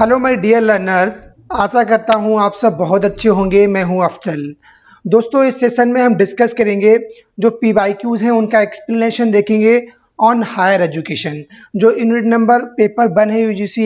Hello my dear learners. आशा करता हूँ आप सब बहुत अच्छे होंगे। मैं हूँ अफजल। दोस्तों, इस सेशन में हम डिस्कस करेंगे जो पीवाईक्यूज हैं उनका एक्सप्लेनेशन देखेंगे ऑन हायर एजुकेशन। जो यूनिट नंबर पेपर 1 है यूजीसी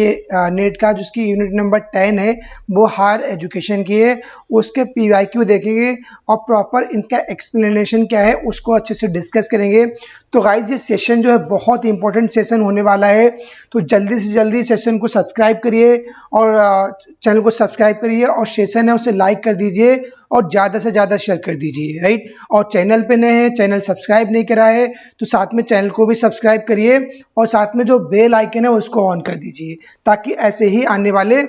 नेट का, जिसकी यूनिट नंबर 10 है, वो हायर एजुकेशन की है। उसके पीवाईक्यू देखेंगे और प्रॉपर इनका एक्सप्लेनेशन क्या है उसको अच्छे से डिस्कस करेंगे। तो गाइज, ये सेशन जो है बहुत इंपॉर्टेंट सेशन होने वाला है, तो जल्दी से जल्दी सेशन को सब्सक्राइब करिए और चैनल को सब्सक्राइब करिए और सेशन है उसे लाइक कर दीजिए और ज़्यादा से ज़्यादा शेयर कर दीजिए, राइट। और चैनल पे नए हैं, चैनल सब्सक्राइब नहीं करा है तो साथ में चैनल को भी सब्सक्राइब करिए और साथ में जो बेल आइकन है उसको ऑन कर दीजिए, ताकि ऐसे ही आने वाले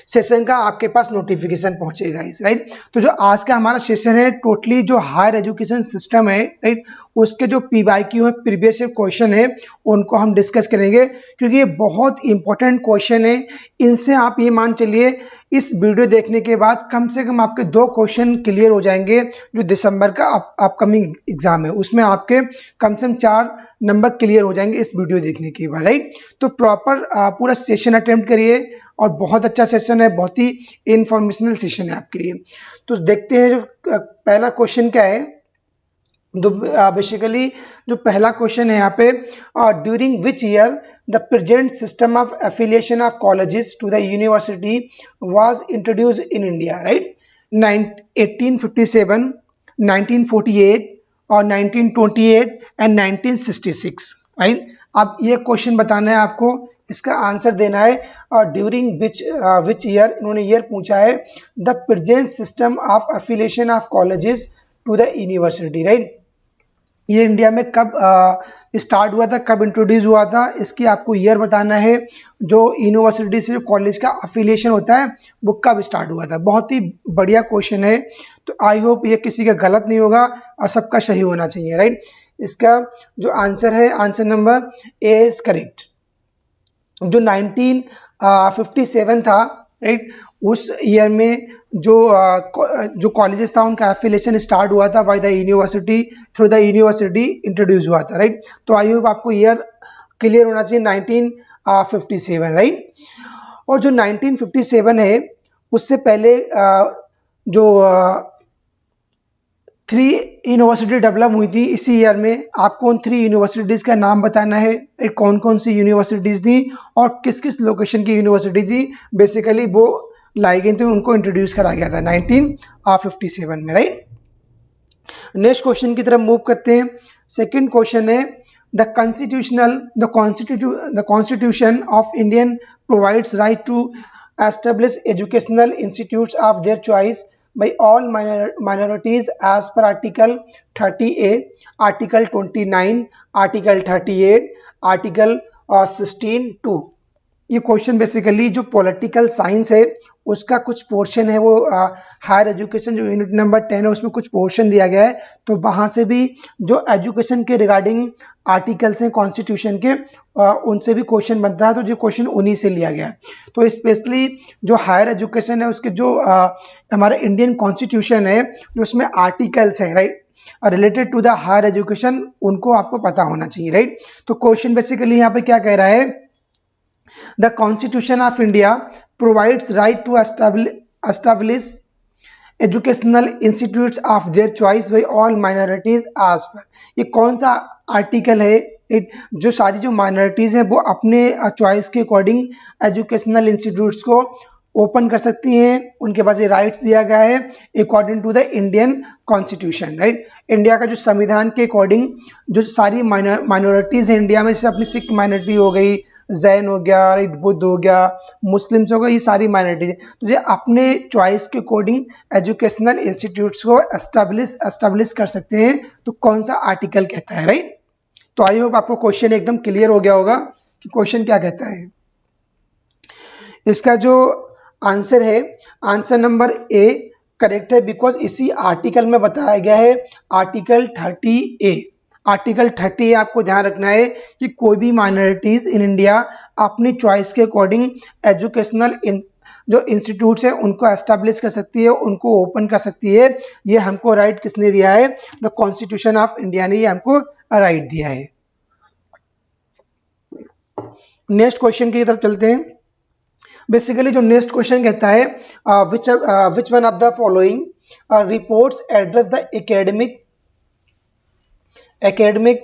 सेशन का आपके पास नोटिफिकेशन पहुंचेगा इस, राइट। तो जो आज का हमारा सेशन है टोटली जो हायर एजुकेशन सिस्टम है, राइट, उसके जो पीवाईक्यू है, प्रीवियस क्वेश्चन है, उनको हम डिस्कस करेंगे क्योंकि ये बहुत इंपॉर्टेंट क्वेश्चन है। इनसे आप ये मान चलिए इस वीडियो देखने के बाद कम से कम आपके 2 क्वेश्चन क्लियर हो जाएंगे। जो दिसंबर का अपकमिंग एग्जाम है उसमें आपके कम से कम 4 नंबर क्लियर हो जाएंगे इस वीडियो देखने के बाद, राइट। तो प्रॉपर पूरा सेशन अटेम्प्ट करिए और बहुत अच्छा सेशन है, बहुत ही इंफॉर्मेशनल सेशन है आपके लिए। तो देखते हैं जो पहला क्वेश्चन क्या है। तो बेसिकली जो पहला क्वेश्चन है यहाँ पे, during which year the present system of affiliation of colleges to the university was introduce in India, right. 1857, 1948 और 1928 एंड 1966, राइट। अब ये क्वेश्चन बताना है आपको, इसका आंसर देना है। और ड्यूरिंग विच ईयर, इन्होंने ईयर पूछा है, the present system of affiliation of colleges to the university, right. ये इंडिया में कब स्टार्ट हुआ था, कब इंट्रोड्यूस हुआ था, इसकी आपको ईयर बताना है। जो यूनिवर्सिटी से जो कॉलेज का अफिलिएशन होता है वो कब स्टार्ट हुआ था। बहुत ही बढ़िया क्वेश्चन है, तो आई होप ये किसी का गलत नहीं होगा और सबका सही होना चाहिए, राइट। इसका जो आंसर है, answer number A is correct. जो 1957 था, राइट, उस ईयर में जो कॉलेजेस था उनका एफिलिएशन स्टार्ट हुआ था by the university, through the university introduce हुआ था, राइट। तो आई होप आपको ईयर क्लियर होना चाहिए, 1957, राइट। और जो 1957 है उससे पहले जो 3 यूनिवर्सिटी डेवलप हुई थी इसी ईयर में। आपको उन 3 यूनिवर्सिटीज़ का नाम बताना है, कौन कौन सी यूनिवर्सिटीज़ थी और किस किस लोकेशन की यूनिवर्सिटी थी। बेसिकली वो लाई गई थी, उनको इंट्रोड्यूस करा गया था 1957 में, राइट। नेक्स्ट क्वेश्चन की तरफ मूव करते हैं। सेकंड क्वेश्चन है, the constitution of Indian provides right to establish educational institutes of their choice by all minorities as per article 30A, article 29, article 38, article 16(2). ये क्वेश्चन बेसिकली जो political science है उसका कुछ पोर्शन है, वो हायर एजुकेशन जो unit number 10 है उसमें कुछ पोर्शन दिया गया है। तो वहाँ से भी जो एजुकेशन के रिगार्डिंग आर्टिकल्स हैं कॉन्स्टिट्यूशन के, उनसे भी क्वेश्चन बनता है। तो जो क्वेश्चन उन्हीं से लिया गया है। तो स्पेशली जो हायर एजुकेशन है उसके जो हमारा इंडियन कॉन्स्टिट्यूशन है उसमें आर्टिकल्स हैं, right, related to the higher education, उनको आपको पता होना चाहिए, राइट। तो क्वेश्चन बेसिकली यहाँ पे क्या कह रहा है, The Constitution of India provides right to establish educational institutes of their choice by all minorities as per। ये कौन सा आर्टिकल है जो सारी जो माइनॉरिटीज़ हैं वो अपने चॉइस के अकॉर्डिंग एजुकेशनल इंस्टीट्यूट्स को ओपन कर सकती हैं, उनके पास ये राइट्स दिया गया है according to the Indian constitution, right. India का जो संविधान के अकॉर्डिंग जो सारी माइनॉरिटीज़ हैं इंडिया में, जैसे अपनी सिख माइनॉरिटी हो गई, जैन हो गया, राइट, बुद्ध हो गया, मुस्लिम्स हो गए, ये सारी माइनॉरिटीज है। तो ये अपने चॉइस के अकॉर्डिंग एजुकेशनल इंस्टीट्यूट्स को एस्टेब्लिश कर सकते हैं। तो कौन सा आर्टिकल कहता है, राइट। तो आई होप आपको क्वेश्चन एकदम क्लियर हो गया होगा कि क्वेश्चन क्या कहता है। इसका जो आंसर है, आंसर नंबर ए करेक्ट है, बिकॉज इसी आर्टिकल में बताया गया है, आर्टिकल 30A। आर्टिकल 30 आपको ध्यान रखना है कि कोई भी माइनॉरिटीज इन इंडिया अपनी चॉइस के अकॉर्डिंग एजुकेशनल जो इंस्टीट्यूट्स हैं उनको एस्टैब्लिश कर सकती है, उनको ओपन कर सकती है। ये हमको राइट किसने दिया है, द कॉन्स्टिट्यूशन ऑफ इंडिया ने ये हमको राइट दिया है। नेक्स्ट क्वेश्चन की तरफ चलते हैं। बेसिकली जो नेक्स्ट क्वेश्चन कहता है विच one of the following reports address the academic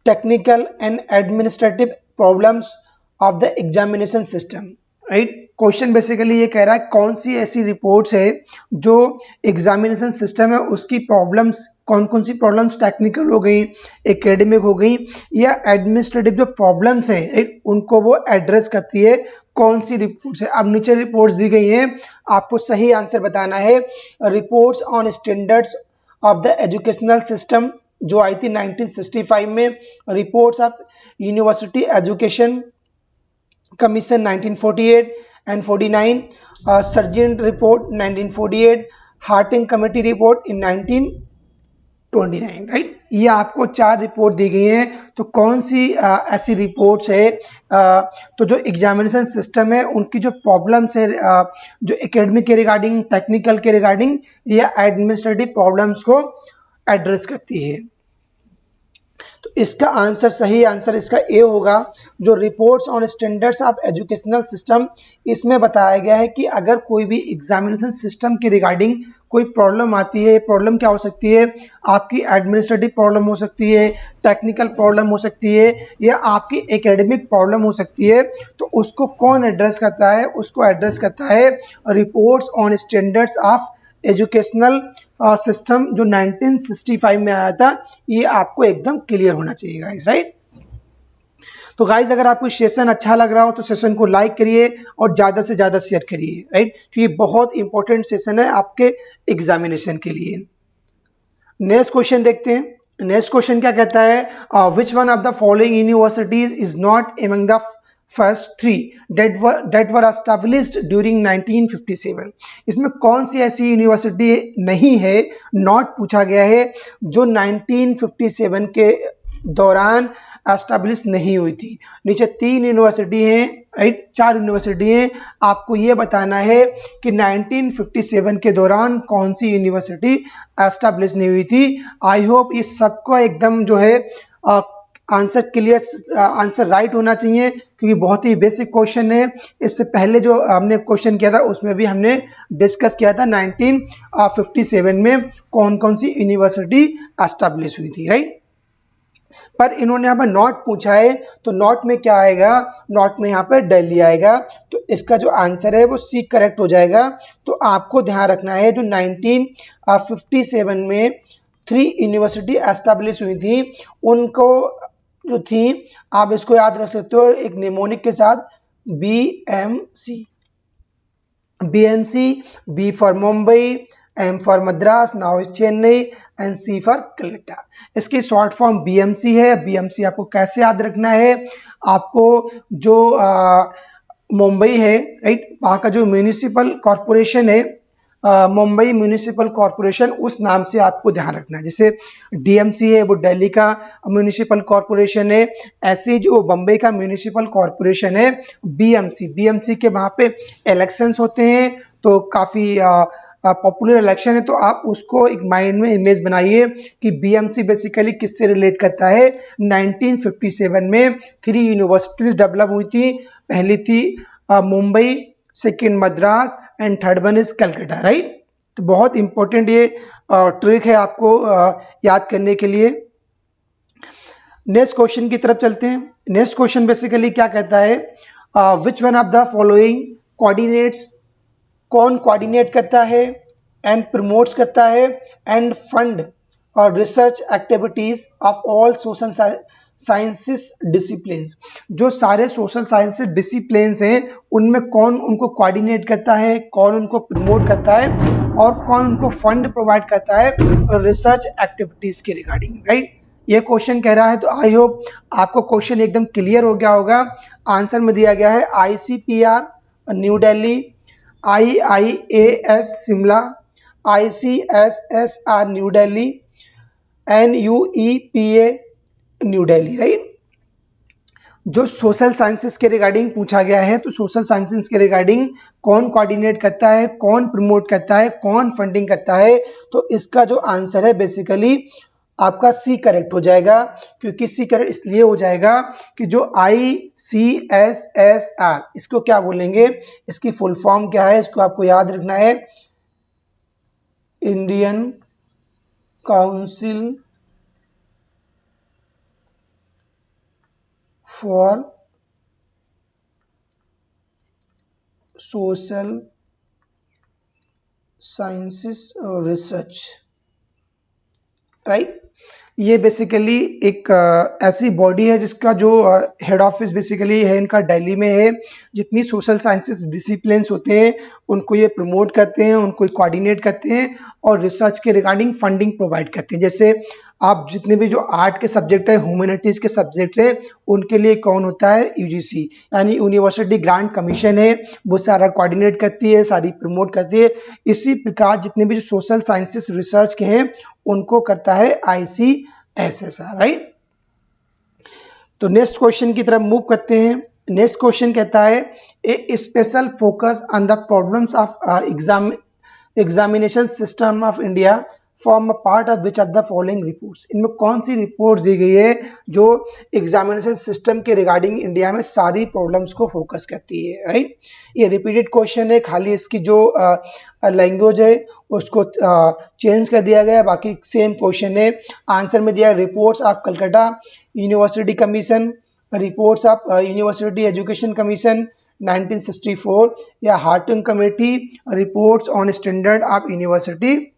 technical and administrative problems of the examination system, right. Question basically ये कह रहा है कौन सी ऐसी रिपोर्ट्स है जो एग्जामिनेशन सिस्टम है उसकी प्रॉब्लम्स, कौन कौन सी प्रॉब्लम्स टेक्निकल हो गई, एकेडमिक हो गई या एडमिनिस्ट्रेटिव जो प्रॉब्लम्स हैं, राइट, उनको वो एड्रेस करती है, कौन सी रिपोर्ट्स है। अब नीचे रिपोर्ट्स दी गई हैं, आपको सही आंसर बताना है। Reports on standards of the educational system जो आई थी 1965 में, reports of university education commission 1948 and 49, Sargent report 1948, Hartog committee report in 1929, right. ये आपको 4 रिपोर्ट दी गई हैं। तो कौन सी ऐसी रिपोर्ट्स है तो जो एग्जामिनेशन सिस्टम है उनकी जो प्रॉब्लम्स है जो एकेडमिक के रिगार्डिंग, टेक्निकल के रिगार्डिंग या एडमिनिस्ट्रेटिव प्रॉब्लम्स को एड्रेस करती है। तो इसका आंसर, सही आंसर इसका ए होगा। जो reports on standards of educational system, इसमें बताया गया है कि अगर कोई भी एग्जामिनेशन सिस्टम के रिगार्डिंग कोई प्रॉब्लम आती है, प्रॉब्लम क्या हो सकती है, आपकी एडमिनिस्ट्रेटिव प्रॉब्लम हो सकती है, टेक्निकल प्रॉब्लम हो सकती है या आपकी एकेडमिक प्रॉब्लम हो सकती है, तो उसको कौन एड्रेस करता है, उसको एड्रेस करता है reports on standards of educational system जो 1965 में आया था। ये आपको एकदम क्लियर होना चाहिए गाइस, राइट। तो गाइस अगर आपको सेशन अच्छा लग रहा हो तो सेशन को लाइक करिए और ज़्यादा से ज़्यादा शेयर करिए, राइट, क्योंकि बहुत इंपॉर्टेंट सेशन है आपके एग्जामिनेशन के लिए। नेक्स्ट क्वेश्चन देखते हैं। नेक्स्ट क्वेश्चन क्या कहता है, विच one of the following universities is not among the first 3 that were established during 1957। इसमें कौन सी ऐसी यूनिवर्सिटी नहीं है, नॉट पूछा गया है, जो 1957 के दौरान एस्टेब्लिश नहीं हुई थी। नीचे 3 यूनिवर्सिटी हैं, राइट, 4 यूनिवर्सिटी हैं। आपको ये बताना है कि 1957 के दौरान कौन सी यूनिवर्सिटी एस्टेब्लिश नहीं हुई थी। आई होप ये सबको एकदम जो है आंसर क्लियर, आंसर राइट होना चाहिए, क्योंकि बहुत ही बेसिक क्वेश्चन है। इससे पहले जो हमने क्वेश्चन किया था उसमें भी हमने डिस्कस किया था 1957 में कौन कौन सी यूनिवर्सिटी एस्टेब्लिश हुई थी, राइट। पर इन्होंने यहाँ पर नॉट पूछा है, तो नॉट में क्या आएगा, नॉट में यहाँ पर दिल्ली आएगा। तो इसका जो आंसर है वो सी करेक्ट हो जाएगा। तो आपको ध्यान रखना है जो 1957 में 3 यूनिवर्सिटी एस्टेब्लिश हुई थी, उनको जो थी आप इसको याद रख सकते हो एक निमोनिक के साथ, BMC, B for Mumbai, M for Madras, now Chennai and C for Calcutta. इसकी शॉर्ट फॉर्म BMC है। BMC आपको कैसे याद रखना है, आपको जो मुंबई है, राइट, वहाँ का जो म्यूनिसिपल कॉरपोरेशन है, मुंबई म्यूनिसिपल कॉरपोरेशन, उस नाम से आपको ध्यान रखना है। जैसे DMC है वो दिल्ली का म्यूनिसिपल कॉरपोरेशन है, ऐसे जो बम्बई का म्यूनिसिपल कॉरपोरेशन है BMC के वहाँ पे इलेक्शंस होते हैं, तो काफ़ी पॉपुलर इलेक्शन है। तो आप उसको एक माइंड में इमेज बनाइए कि BMC बेसिकली किससे रिलेट करता है। 1957 में 3 यूनिवर्सिटीज डेवलप हुई थी। पहली थी Mumbai, second Madras and third one is Calcutta, right. तो बहुत इंपॉर्टेंट ये ट्रिक है आपको याद करने के लिए। नेक्स्ट क्वेश्चन की तरफ चलते हैं। नेक्स्ट क्वेश्चन बेसिकली क्या कहता है, विच one of the following coordinates, कौन कोऑर्डिनेट करता है एंड प्रमोट्स करता है एंड फंड और research activities of all social sciences disciplines. जो सारे सोशल साइंसेस डिसिप्लिन्स हैं उनमें कौन उनको कोऑर्डिनेट करता है, कौन उनको प्रमोट करता है और कौन उनको फंड प्रोवाइड करता है रिसर्च एक्टिविटीज के रिगार्डिंग, राइट। ये क्वेश्चन कह रहा है। तो आई होप आपको क्वेश्चन एकदम क्लियर हो गया होगा। आंसर में दिया गया है ICPR new Delhi, IIAS Shimla, ICSSR new Delhi, NUEPA new Delhi, right. जो सोशल साइंसेस के रिगार्डिंग पूछा गया है, तो सोशल साइंसेस के रिगार्डिंग कौन कोऑर्डिनेट करता है, कौन प्रमोट करता है, कौन फंडिंग करता है, तो इसका जो आंसर है बेसिकली आपका सी करेक्ट हो जाएगा, क्योंकि सी करेक्ट इसलिए हो जाएगा कि जो ICSSR इसको क्या बोलेंगे, इसकी फुल फॉर्म क्या है, इसको आपको याद रखना है, Indian council for social sciences और रिसर्च, राइट। ये बेसिकली एक ऐसी बॉडी है जिसका जो हेड ऑफिस बेसिकली है इनका दिल्ली में है। जितनी सोशल साइंसेस डिसिप्लिन्स होते हैं उनको ये प्रमोट करते हैं, उनको कोऑर्डिनेट करते हैं और रिसर्च के रिगार्डिंग फंडिंग प्रोवाइड करते हैं। जैसे आप जितने भी जो आर्ट के सब्जेक्ट है, ह्यूमैनिटीज़ के सब्जेक्ट है, उनके लिए कौन होता है, UGC यानी यूनिवर्सिटी ग्रांट कमीशन है, वो सारा कोऑर्डिनेट करती है, सारी प्रमोट करती है। इसी प्रकार जितने भी जो सोशल साइंसेस रिसर्च के हैं उनको करता है ICSSR, राइट। तो नेक्स्ट क्वेश्चन की तरफ मूव करते हैं। नेक्स्ट क्वेश्चन कहता है a special focus on the problems of examination system of India form a part of which of the following reports. इनमें कौन सी रिपोर्ट्स दी गई है जो एग्जामिनेशन सिस्टम के रिगार्डिंग इंडिया में सारी प्रॉब्लम्स को फोकस करती है, राइट। ये रिपीटेड क्वेश्चन है, खाली इसकी जो लैंग्वेज है उसको चेंज कर दिया गया है, बाकी सेम क्वेश्चन है। आंसर में दिया reports of Calcutta university commission, reports of university education commission 1964, या Hartog committee reports on standard of university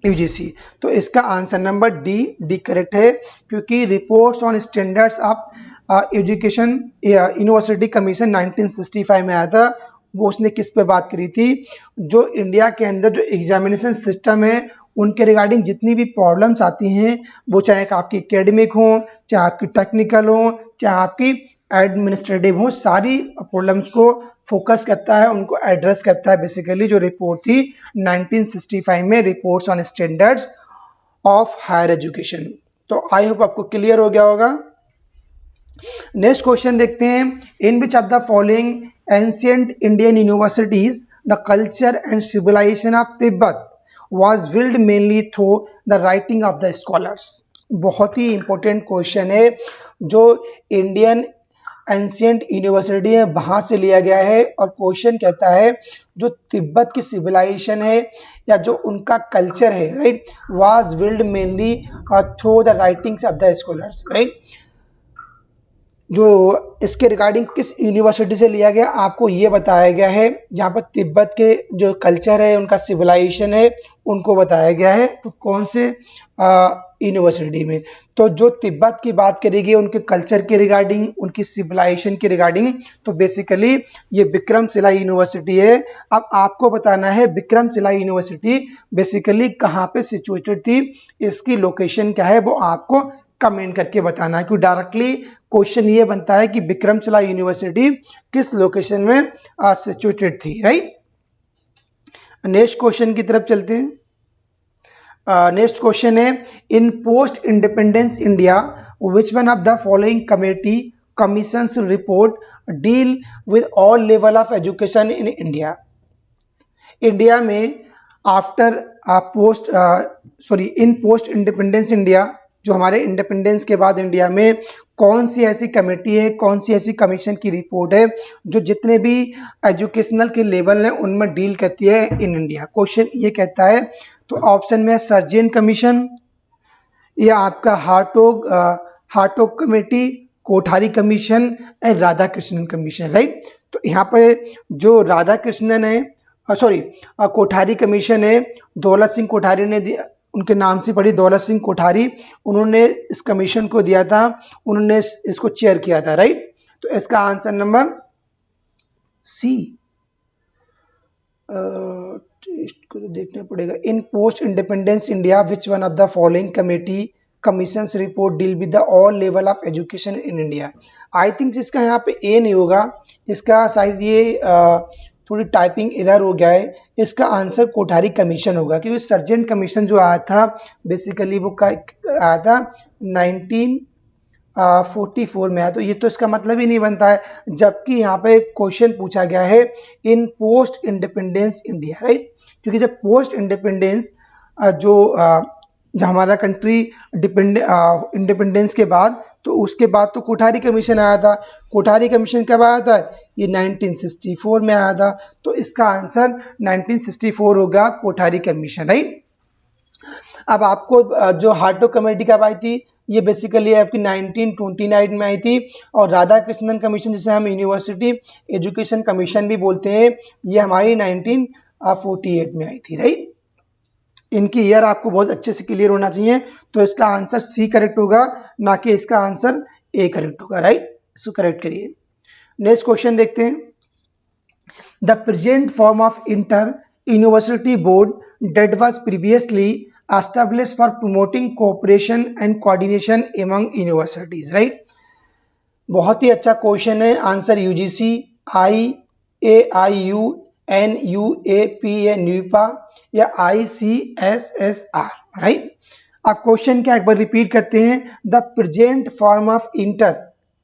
UGC। तो इसका आंसर नंबर डी करेक्ट है, क्योंकि reports on standards of education university commission 1965 में आया था। वो उसने किस पे बात करी थी, जो इंडिया के अंदर जो एग्जामिनेशन सिस्टम है उनके रिगार्डिंग जितनी भी प्रॉब्लम्स आती हैं, वो चाहे आपकी एकेडमिक हो, चाहे आपकी टेक्निकल हो, चाहे आपकी एडमिनिस्ट्रेटिव हो, सारी प्रॉब्लम्स को फोकस करता है, उनको एड्रेस करता है। बेसिकली जो रिपोर्ट थी 1965 में, reports on standards of higher education. तो आई होप आपको क्लियर हो गया होगा। नेक्स्ट क्वेश्चन देखते हैं, in which of the following ancient Indian universities the culture and civilisation of Tibet was built mainly through the writing of the scholars। बहुत ही important question है, जो इंडियन एंशिएंट यूनिवर्सिटी है वहाँ से लिया गया है। और क्वेश्चन कहता है जो तिब्बत की सिविलाइजेशन है या जो उनका कल्चर है, right, was built mainly through the writings of the scholars, right. जो इसके रिगार्डिंग किस यूनिवर्सिटी से लिया गया आपको ये बताया गया है। जहाँ पर तिब्बत के जो कल्चर है, उनका सिविलाइजेशन है, उनको बताया गया है। तो कौन से यूनिवर्सिटी में, तो जो तिब्बत की बात करेगी उनके कल्चर के रिगार्डिंग, उनकी सिविलाइजेशन के रिगार्डिंग, तो बेसिकली ये विक्रमशिला यूनिवर्सिटी है। अब आपको बताना है विक्रमशिला यूनिवर्सिटी बेसिकली कहाँ पे सिचुएटेड थी, इसकी लोकेशन क्या है, वो आपको कमेंट करके बताना है। क्योंकि डायरेक्टली क्वेश्चन ये बनता है कि विक्रमशिला यूनिवर्सिटी किस लोकेशन में सिचुएटेड थी, राइट। नेक्स्ट क्वेश्चन की तरफ चलते हैं। नेक्स्ट क्वेश्चन है, in post independence India which one of the following committee commissions report deal with all level of education in India. India में after in post independence India, जो हमारे independence के बाद इंडिया में कौन सी ऐसी कमेटी है, कौन सी ऐसी कमीशन की रिपोर्ट है जो जितने भी एजुकेशनल के लेवल हैं उनमें डील करती है इन इंडिया। क्वेश्चन ये कहता है, तो ऑप्शन में सर्जियन कमीशन, या आपका Hartog committee, Kothari commission and Radha Krishnan commission, right. तो यहाँ पे जो राधा कृष्णन है, कोठारी कमीशन है, दौलत सिंह कोठारी ने दिया, उनके नाम से पड़ी दौलत सिंह कोठारी, उन्होंने इस कमीशन को दिया था, उन्होंने इसको चेयर किया था, राइट। तो इसका आंसर नंबर सी इसको तो देखना पड़ेगा। In post independence India which one of the following committee commissions report deal with the all level of education in India. I think इसका यहाँ पे ए नहीं होगा, इसका शायद ये थोड़ी टाइपिंग एरर हो गया है। इसका आंसर कोठारी कमीशन होगा, क्योंकि सर्जेंट कमीशन जो आया था बेसिकली वो आया था 1944 में आया। तो ये तो इसका मतलब ही नहीं बनता है, जबकि यहाँ पे क्वेश्चन पूछा गया है in post independence India, right. क्योंकि जब पोस्ट इंडिपेंडेंस जो जब हमारा कंट्री इंडिपेंडेंस के बाद, तो उसके बाद तो कोठारी कमीशन आया था। कोठारी कमीशन कब आया था? ये 1964 में आया था। तो इसका आंसर 1964 होगा, कोठारी कमीशन, राइट। अब आपको जो हार्टो कमेटी कब आई थी? ये बेसिकली आपकी 1929 में आई थी। और राधा कृष्णन कमीशन, जिसे हम यूनिवर्सिटी एजुकेशन कमीशन भी बोलते हैं, ये हमारी 1948 में आई थी, राइट। इनकी ईयर आपको बहुत अच्छे से क्लियर होना चाहिए। तो इसका आंसर सी करेक्ट होगा, ना कि इसका आंसर ए करेक्ट होगा, राइट। इसको करेक्ट करिए। नेक्स्ट क्वेश्चन देखते हैं। The present form of inter university board that was previously established for promoting cooperation and coordination among universities, right? बहुत ही अच्छा क्वेश्चन है। Answer UGC, IAIU, NUAPA NUEPA या ICSSR, right. अब question क्या एक बार रिपीट करते हैं। The present form of inter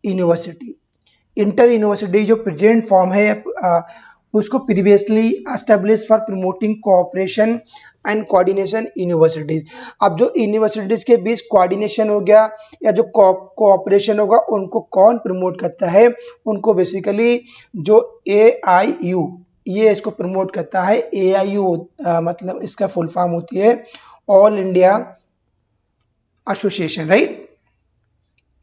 university, inter university जो प्रेजेंट फॉर्म है उसको previously establish for promoting cooperation and coordination universities. अब जो यूनिवर्सिटीज के बीच कोऑर्डिनेशन हो गया या जो कोऑपरेशन होगा, उनको कौन प्रमोट करता है? उनको बेसिकली जो AIU, ये इसको प्रमोट करता है। AIU मतलब इसका फुल फॉर्म होती है all India association, right.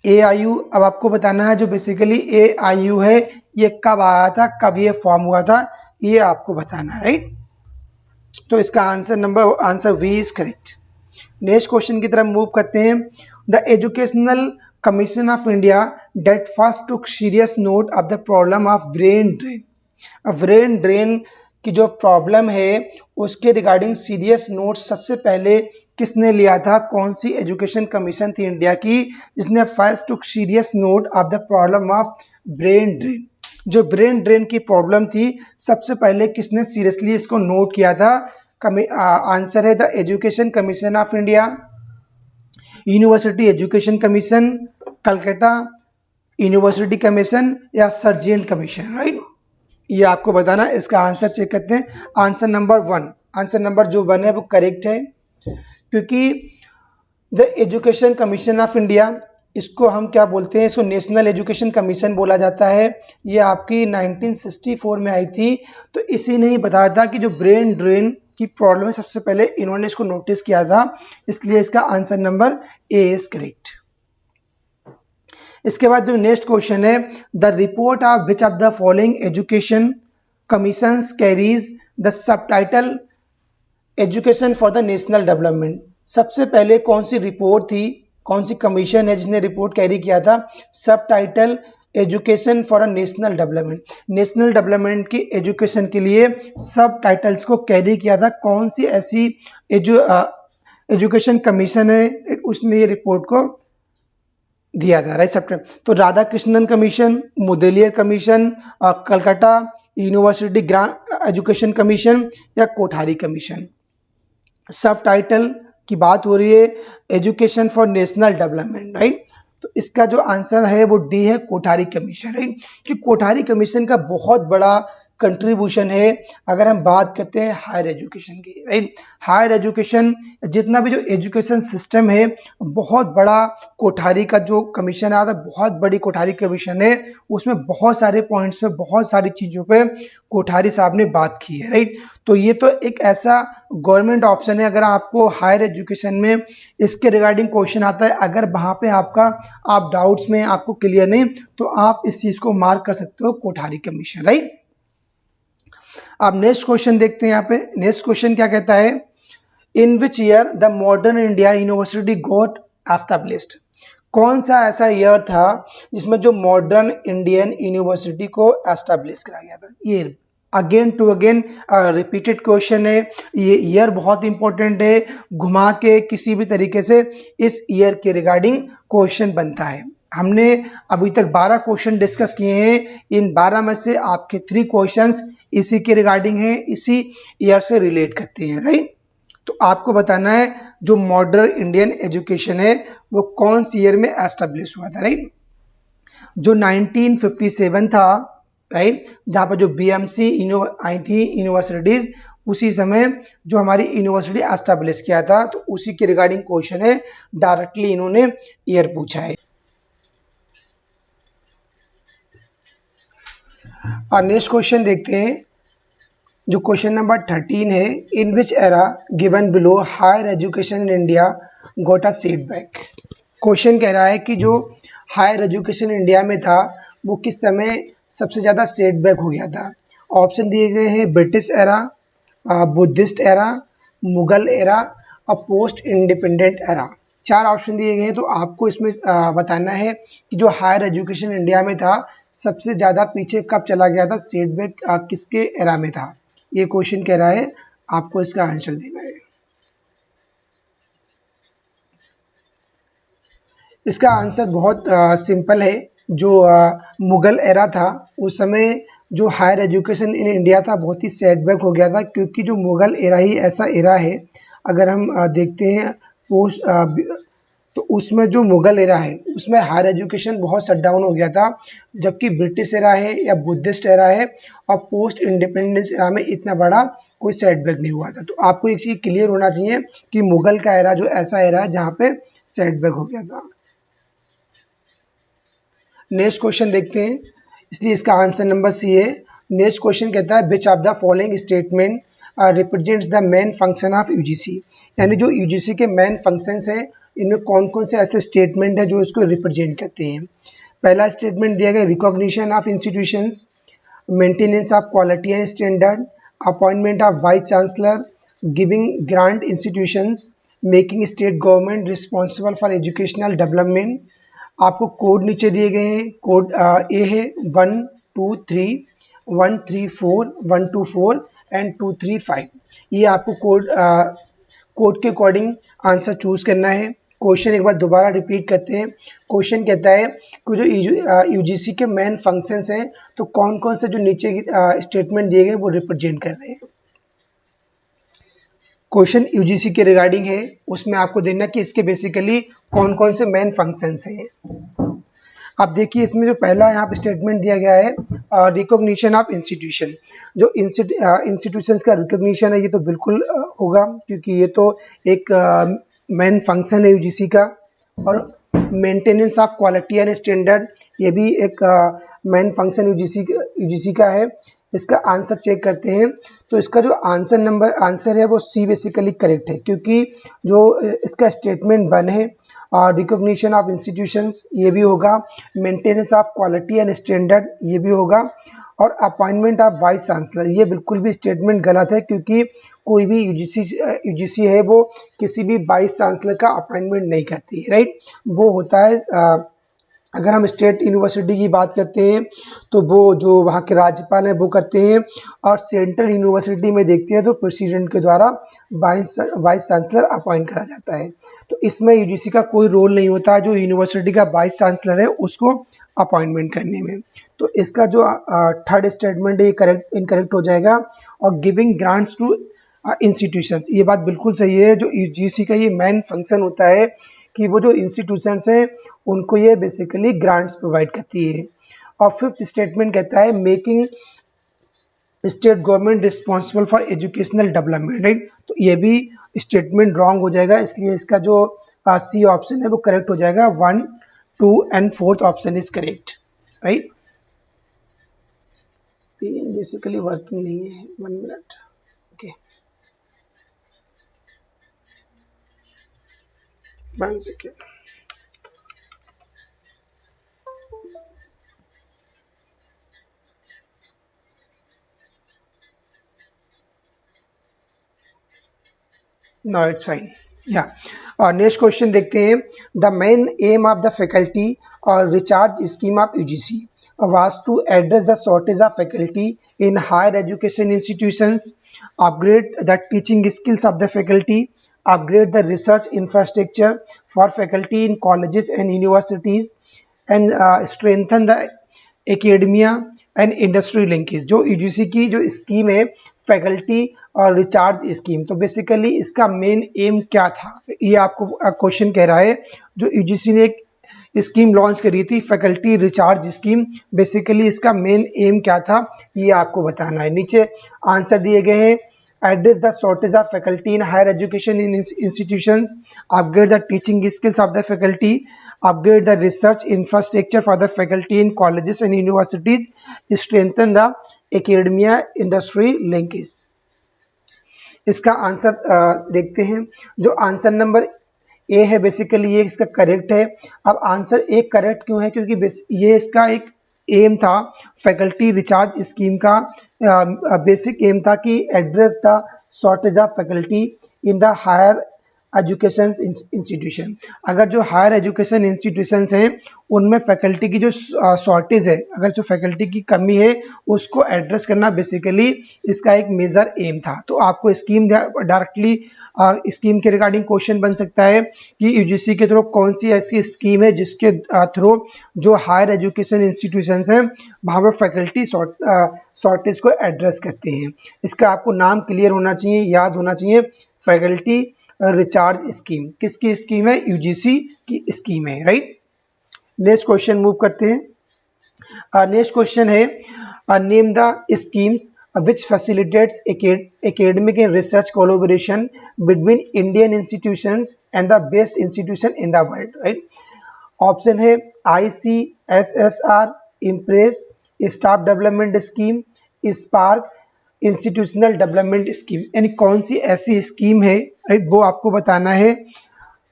AIU, अब आपको बताना है जो बेसिकली AIU है ये कब आया था, कब ये फॉर्म हुआ था, ये आपको बताना है, राइट। तो इसका answer V is correct. Next question की तरफ मूव करते हैं। The educational commission of India date first took serious note of the problem of brain drain. Brain drain की जो प्रॉब्लम है उसके रिगार्डिंग सीरियस नोट सबसे पहले किसने लिया था? कौन सी एजुकेशन कमीशन थी इंडिया की जिसने first took serious note of the problem of brain drain? जो ब्रेन ड्रेन की प्रॉब्लम थी सबसे पहले किसने सीरियसली इसको नोट किया था? आंसर है the education commission of India, university education commission, Calcutta university commission या सर्जेंट कमीशन, राइट। ये आपको बताना। इसका आंसर चेक करते हैं। आंसर नंबर 1, आंसर नंबर जो 1 है वो करेक्ट है, क्योंकि the education commission of India, इसको हम क्या बोलते हैं? इसको नेशनल एजुकेशन कमीशन बोला जाता है। ये आपकी 1964 में आई थी। तो इसी ने ही बताया था कि जो ब्रेन ड्रेन की प्रॉब्लम है सबसे पहले इन्होंने इसको नोटिस किया था, इसलिए इसका answer number A is correct. इसके बाद जो नेक्स्ट क्वेश्चन है, the report of which of the following education commissions carries the subtitle education for the national development. सबसे पहले कौन सी रिपोर्ट थी, कौन सी कमीशन है जिसने रिपोर्ट कैरी किया था? Subtitle education for a national development. National development की एजुकेशन के लिए सब टाइटल्स को कैरी किया था। कौन सी ऐसी एजुकेशन कमीशन है उसने ये रिपोर्ट को दिया था, राइट। सब तो Radha Krishnan commission, Mudaliar commission, Calcutta university education commission या कोठारी कमीशन। सब टाइटल की बात हो रही है education for national development, right. तो इसका जो आंसर है वो डी है, कोठारी कमीशन, राइट। कि कोठारी कमीशन का बहुत बड़ा कंट्रीब्यूशन है अगर हम बात करते हैं हायर एजुकेशन की, राइट। हायर एजुकेशन जितना भी जो एजुकेशन सिस्टम है, बहुत बड़ा कोठारी का जो कमीशन आया था, बहुत बड़ी कोठारी कमीशन है। उसमें बहुत सारे पॉइंट्स पे, बहुत सारी चीज़ों पे कोठारी साहब ने बात की है, राइट। तो ये तो एक ऐसा गवर्नमेंट ऑप्शन है, अगर आपको हायर एजुकेशन में इसके रिगार्डिंग क्वेश्चन आता है, अगर वहाँ पे आप डाउट्स में आपको क्लियर नहीं, तो आप इस चीज़ को मार्क कर सकते हो, कोठारी कमीशन, राइट। अब नेक्स्ट क्वेश्चन देखते हैं। यहाँ पे नेक्स्ट क्वेश्चन क्या कहता है? In which year the modern India university got established. कौन सा ऐसा ईयर था जिसमें जो मॉडर्न इंडियन यूनिवर्सिटी को एस्टैब्लिश करा गया था? ये again to again repeated question है। ये ईयर बहुत इंपॉर्टेंट है, घुमा के किसी भी तरीके से इस ईयर के रिगार्डिंग क्वेश्चन बनता है। हमने अभी तक 12 क्वेश्चन डिस्कस किए हैं। इन 12 में से आपके 3 क्वेश्चंस इसी के रिगार्डिंग हैं, इसी ईयर से रिलेट करते हैं, राइट। तो आपको बताना है जो मॉडर्न इंडियन एजुकेशन है वो कौन सी ईयर में एस्टेब्लिश हुआ था, राइट। जो 1957 था, राइट, जहाँ पर जो BMC आई थी यूनिवर्सिटीज, उसी समय जो हमारी यूनिवर्सिटी एस्टैब्लिश किया था, तो उसी के रिगार्डिंग क्वेश्चन है, डायरेक्टली इन्होंने ईयर पूछा है। और नेक्स्ट क्वेश्चन देखते हैं, जो क्वेश्चन नंबर 13 है, in which era given below higher education in India got a setback. क्वेश्चन कह रहा है कि जो हायर एजुकेशन इंडिया में था वो किस समय सबसे ज़्यादा सेटबैक हो गया था। ऑप्शन दिए गए हैं British era, Buddhist era, Mughal era और पोस्ट इंडिपेंडेंट एरा। 4 ऑप्शन दिए गए हैं, तो आपको इसमें बताना है कि जो हायर एजुकेशन इंडिया में था सबसे ज़्यादा पीछे कब चला गया था, सेटबैक किसके एरा में था। ये क्वेश्चन कह रहा है, आपको इसका आंसर देना है। इसका आंसर बहुत सिंपल है। जो मुगल एरा था उस समय जो हायर एजुकेशन इन इंडिया था बहुत ही सेटबैक हो गया था, क्योंकि जो मुगल एरा ही ऐसा एरा है, अगर हम देखते हैं पोस्ट तो उसमें जो मुगल एरा है उसमें हायर एजुकेशन बहुत शट डाउन हो गया था, जबकि ब्रिटिश एरा है या बुद्धिस्ट एरा है और पोस्ट इंडिपेंडेंस एरा में इतना बड़ा कोई सेटबैक नहीं हुआ था। तो आपको एक चीज़ क्लियर होना चाहिए कि मुगल का एरा जो ऐसा एरा है जहाँ पे सेटबैक हो गया था। नेक्स्ट क्वेश्चन देखते हैं, इसलिए इसका आंसर नंबर सी है। नेक्स्ट क्वेश्चन कहता है which of the following statement represents the main function of UGC. यानी जो यूजीसी के मेन फंक्शंस हैं, इनमें कौन कौन से ऐसे स्टेटमेंट हैं जो इसको रिप्रेजेंट करते हैं। पहला स्टेटमेंट दिया गया recognition of institutions, maintenance of quality and standard, appointment of vice chancellor, giving grant institutions, making state government responsible for educational development. आपको कोड नीचे दिए गए हैं। कोड ए है 123, 134, 124 एंड 235। ये आपको कोड के अकॉर्डिंग आंसर चूज करना है। क्वेश्चन एक बार दोबारा रिपीट करते हैं। क्वेश्चन कहता है कि जो यूजीसी के मेन फंक्शंस हैं, तो कौन कौन से जो नीचे स्टेटमेंट दिए गए वो रिप्रेजेंट कर रहे हैं। क्वेश्चन यूजीसी के रिगार्डिंग है, उसमें आपको देना कि इसके बेसिकली कौन कौन से मेन फंक्शंस हैं। आप देखिए इसमें जो पहला यहाँ पे स्टेटमेंट दिया गया है रिकॉग्निशन ऑफ इंस्टीट्यूशन। जो इंस्टीट्यूशंस का रिकॉग्निशन है ये तो बिल्कुल होगा, क्योंकि ये तो एक मेन फंक्शन है यूजीसी का। और maintenance of quality and standard, ये भी एक मेन फंक्शन यूजीसी का है। इसका आंसर चेक करते हैं, तो इसका जो आंसर है वो सी बेसिकली करेक्ट है, क्योंकि जो इसका स्टेटमेंट 1 है रिकॉग्निशन ऑफ इंस्टीट्यूशंस ये भी होगा, maintenance of quality and standard ये भी होगा, और अपॉइंटमेंट ऑफ वाइस चांसलर ये बिल्कुल भी स्टेटमेंट गलत है, क्योंकि कोई भी यूजीसी है वो किसी भी वाइस चांसलर का अपॉइंटमेंट नहीं करती है, राइट। वो होता है अगर हम स्टेट यूनिवर्सिटी की बात करते हैं तो वो जो वहाँ के राज्यपाल हैं वो करते हैं, और सेंट्रल यूनिवर्सिटी में देखते हैं तो प्रेसिडेंट के द्वारा वाइस चांसलर अपॉइंट करा जाता है। तो इसमें यूजीसी का कोई रोल नहीं होता जो यूनिवर्सिटी का वाइस चांसलर है उसको अपॉइंटमेंट करने में। तो इसका जो थर्ड स्टेटमेंट है ये इनकरेक्ट हो जाएगा। और गिविंग ग्रांट्स टू इंस्टीट्यूशंस, ये बात बिल्कुल सही है। जो यूजीसी का ये मेन फंक्शन होता है कि वो जो इंस्टीट्यूशंस हैं उनको ये बेसिकली ग्रांट्स प्रोवाइड करती है। और फिफ्थ स्टेटमेंट कहता है making state government responsible for educational development, right. तो ये भी स्टेटमेंट रॉन्ग हो जाएगा, इसलिए इसका जो सी ऑप्शन है वो करेक्ट हो जाएगा। 1, 2 and 4th option is correct, right. Basically working नहीं है, 1 minute, okay, 1 second. No, it's fine. Yeah. Next question देखते हैं। The main aim of the faculty और recharge scheme of UGC was to address the shortage of faculty in higher education institutions, upgrade the teaching skills of the faculty, upgrade the research infrastructure for faculty in colleges and universities, and strengthen the academia and industry linkage. जो UGC की जो scheme है faculty और recharge scheme, तो basically इसका main M क्या था, ये आपको क्वेश्चन कह रहा है। जो यूजीसी ने एक स्कीम लॉन्च करी थी फैकल्टी रिचार्ज स्कीम, बेसिकली इसका मेन एम क्या था ये आपको बताना है। नीचे आंसर दिए गए हैं address the shortage of faculty in higher education in institutions, upgrade the teaching skills of the faculty, upgrade the research infrastructure for the faculty in colleges and universities, strengthen the academia industry linkage। इसका answer देखते हैं। जो answer number A है basically ये इसका correct है। अब answer A correct क्यों है? क्योंकि ये इसका एक एम था, फैकल्टी रिचार्ज स्कीम का बेसिक एम था कि address the shortage of faculty in the higher education institution. अगर जो हायर एजुकेशन इंस्टीट्यूशंस हैं उनमें फैकल्टी की जो शॉर्टेज है, अगर जो फैकल्टी की कमी है उसको एड्रेस करना बेसिकली इसका एक मेजर एम था। तो आपको स्कीम डायरेक्टली स्कीम के रिगार्डिंग क्वेश्चन बन सकता है कि यूजीसी के थ्रू कौन सी ऐसी स्कीम है जिसके थ्रू जो हायर एजुकेशन इंस्टीट्यूशंस हैं वहाँ पर फैकल्टी शॉर्टेज को एड्रेस करते हैं। इसका आपको नाम क्लियर होना चाहिए, याद होना चाहिए, फैकल्टी रिचार्ज स्कीम। किसकी स्कीम है? यूजीसी की स्कीम है, राइट। नेक्स्ट क्वेश्चन मूव करते हैं। नेक्स्ट क्वेश्चन है name the schemes which facilitates academic and research collaboration between Indian institutions and the best institution in the world, right? Option है ICSSR, impress, staff development scheme, spark, institutional development scheme. यानी कौन सी ऐसी scheme है, right, वो आपको बताना है।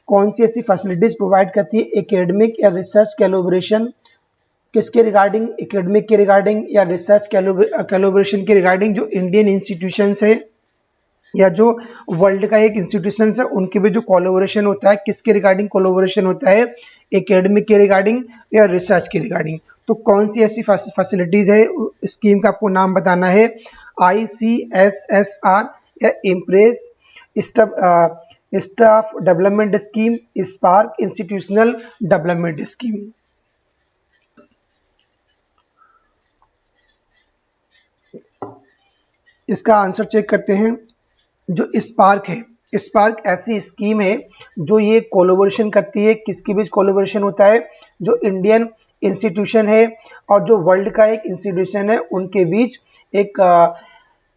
कौन सी ऐसी फैसिलिटीज प्रोवाइड करती है एकेडमिक या रिसर्च कोलैबोरेशन, किसके रिगार्डिंग? एकेडमिक के रिगार्डिंग या रिसर्च कोलैबोरेशन के रिगार्डिंग जो इंडियन इंस्टीट्यूशंस है या जो वर्ल्ड का एक इंस्टीट्यूशंस है उनके भी जो कोलैबोरेशन होता है, किसके रिगार्डिंग कोलैबोरेशन होता है? एकेडमिक के रिगार्डिंग या रिसर्च के रिगार्डिंग। तो कौन सी ऐसी फैसिलिटीज है स्कीम का आपको नाम बताना है। ICSSR या impress, staff development scheme, spark, institutional development scheme. इसका आंसर चेक करते हैं। जो स्पार्क है, स्पार्क ऐसी स्कीम है जो ये कोलैबोरेशन करती है। किसके बीच कोलैबोरेशन होता है? जो इंडियन इंस्टीट्यूशन है और जो वर्ल्ड का एक इंस्टीट्यूशन है उनके बीच एक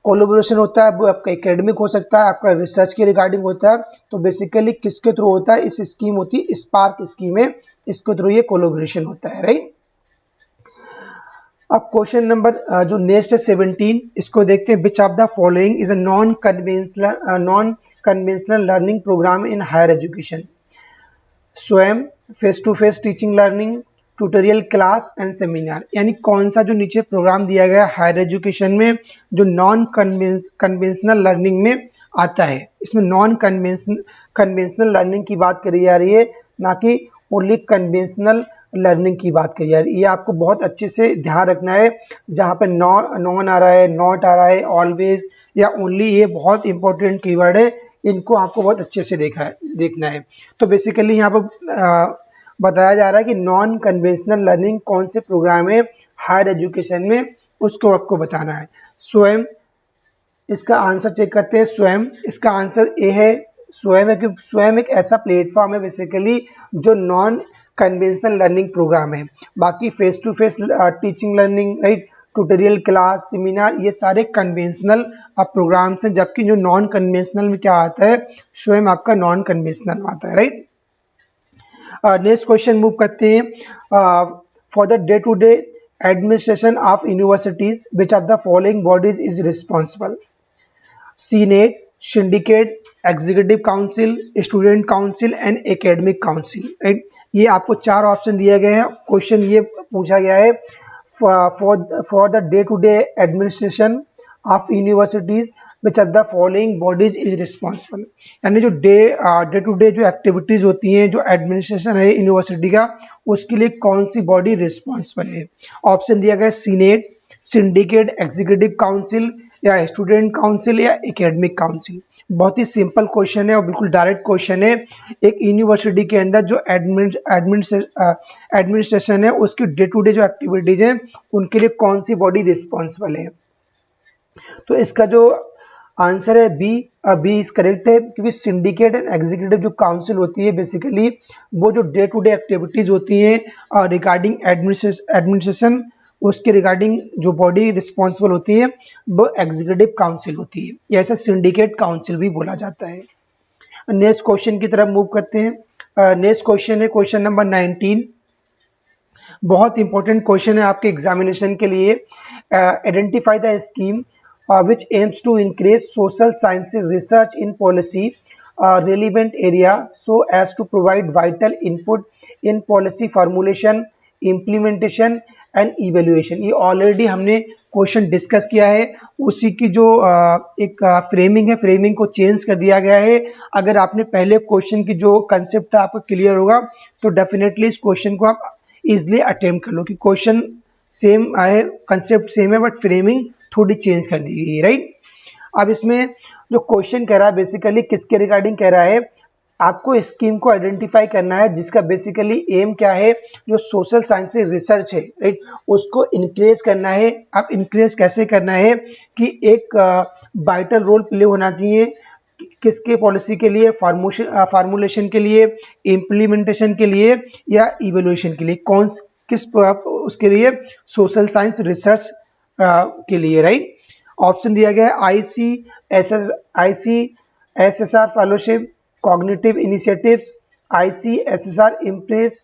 कोलैबोरेशन होता है। वो आपका एकेडमिक हो सकता है, आपका रिसर्च के रिगार्डिंग होता है। तो बेसिकली किसके थ्रू होता है? इस स्कीम होती है स्पार्क स्कीम है, इसके थ्रू ये कोलैबोरेशन होता है, राइट। अब क्वेश्चन नंबर जो नेक्स्ट है 17, इसको देखते हैं। Which of the following is a non conventional learning programme in higher education? Swayam, face to face teaching learning, tutorial class and seminar. यानी कौन सा जो नीचे प्रोग्राम दिया गया हायर एजुकेशन में जो नॉन कन्वेंशनल लर्निंग में आता है। इसमें नॉन कन्वेंशनल लर्निंग की बात करी जा रही है, ना कि ओनली कन्वेंशनल लर्निंग की बात करी जा रही है। ये आपको बहुत अच्छे से ध्यान रखना है। जहाँ पे नॉन आ रहा है, नॉट आ रहा है, ऑलवेज या ओनली, ये बहुत इंपॉर्टेंट कीवर्ड है, इनको आपको बहुत अच्छे से देखना है। तो बेसिकली यहाँ पर बताया जा रहा है कि नॉन कन्वेंशनल लर्निंग कौन से प्रोग्राम है हायर एजुकेशन में, उसको आपको बताना है। स्वयं, इसका आंसर चेक करते हैं। स्वयं, इसका आंसर ए है। स्वयं है क्योंकि स्वयं एक ऐसा प्लेटफॉर्म है बेसिकली जो नॉन कन्वेंशनल लर्निंग प्रोग्राम है। बाकी face to face teaching learning, right, tutorial class, seminar, ये सारे कन्वेंशनल प्रोग्राम्स हैं। जबकि जो नॉन कन्वेंशनल में क्या आता है? स्वयं आपका नॉन कन्वेंशनल आता है, राइट। नेक्स्ट क्वेश्चन मूव करते हैं। For the day to day administration of universities which of the following bodies is responsible? Senate, syndicate, executive council, student council and academic council, right. ये आपको चार option दिए गए हैं। क्वेश्चन ये पूछा गया है for the day to day administration of universities which of the following bodies is responsible. यानी जो डे टू डे जो एक्टिविटीज होती हैं, जो एडमिनिस्ट्रेशन है यूनिवर्सिटी का, उसके लिए कौन सी बॉडी रिस्पॉन्सिबल है? ऑप्शन दिया गया सीनेट, सिंडिकेट, एग्जीक्यूटिव काउंसिल या स्टूडेंट काउंसिल या एकेडमिक काउंसिल। बहुत ही सिंपल क्वेश्चन है और बिल्कुल डायरेक्ट क्वेश्चन है। एक यूनिवर्सिटी के अंदर जो एडमिनिस्ट्रेशन है उसकी डे टू डे जो एक्टिविटीज हैं उनके लिए कौन सी बॉडी रिस्पॉन्सिबल है? तो इसका जो आंसर है बी इज करेक्ट है, क्योंकि सिंडिकेट एंड एग्जीक्यूटिव जो काउंसिल होती है बेसिकली वो जो डे टू डे एक्टिविटीज होती हैं रिगार्डिंग एडमिनिस्ट्रेशन उसके रिगार्डिंग जो बॉडी रिस्पॉन्सिबल होती है वो एग्जीक्यूटिव काउंसिल होती है, या ऐसा सिंडिकेट काउंसिल भी बोला जाता है। नेक्स्ट क्वेश्चन की तरफ मूव करते हैं। नेक्स्ट क्वेश्चन है क्वेश्चन नंबर 19। बहुत इंपॉर्टेंट क्वेश्चन है आपके एग्जामिनेशन के लिए। Identify the scheme which aims to increase social science research in policy relevant area so as to provide vital input in policy formulation, implementation and evaluation। ये already हमने question discuss किया है, उसी की जो एक फ्रेमिंग है, फ्रेमिंग को चेंज कर दिया गया है। अगर आपने पहले क्वेश्चन की जो कंसेप्ट था आपको क्लियर होगा तो डेफिनेटली इस क्वेश्चन को आप इजिली अटेम्प्ट कर लो, कि क्वेश्चन सेम है, कंसेप्ट सेम है, बट फ्रेमिंग थोड़ी चेंज कर दी गई है, राइट। अब इसमें जो क्वेश्चन कह रहा है बेसिकली किसके रिगार्डिंग कह रहा है, आपको स्कीम को आइडेंटिफाई करना है जिसका बेसिकली एम क्या है, जो सोशल साइंस रिसर्च है, राइट, उसको इंक्रेज करना है। अब इंक्रेज कैसे करना है कि एक वाइटल रोल प्ले होना चाहिए किसके पॉलिसी के लिए, फार्मूलेशन के लिए, इम्प्लीमेंटेशन के लिए या इवेल्युएशन के लिए, किस उसके लिए, सोशल साइंस रिसर्च के लिए, राइट। ऑप्शन दिया गया है ICSSR fellowship, cognitive initiatives, ICSSR impress,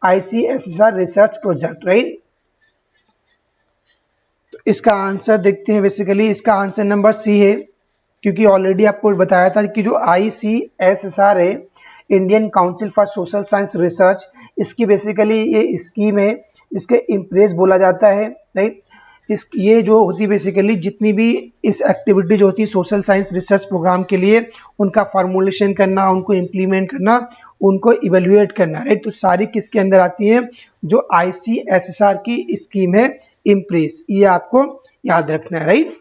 ICSSR research project, right. तो इसका आंसर देखते हैं। बेसिकली इसका आंसर नंबर सी है, क्योंकि ऑलरेडी आपको बताया था कि जो ICSSR है, Indian council for social science research, इसकी बेसिकली ये स्कीम है, इसके इम्प्रेस बोला जाता है, राइट। ये जो होती है बेसिकली जितनी भी इस एक्टिविटी जो होती है सोशल साइंस रिसर्च प्रोग्राम के लिए, उनका फार्मूलेशन करना, उनको इम्प्लीमेंट करना, उनको इवेल्युएट करना, राइट, तो सारी किसके अंदर आती हैं, जो ICSSR की स्कीम है इम्प्रेस, ये आपको याद रखना है, राइट।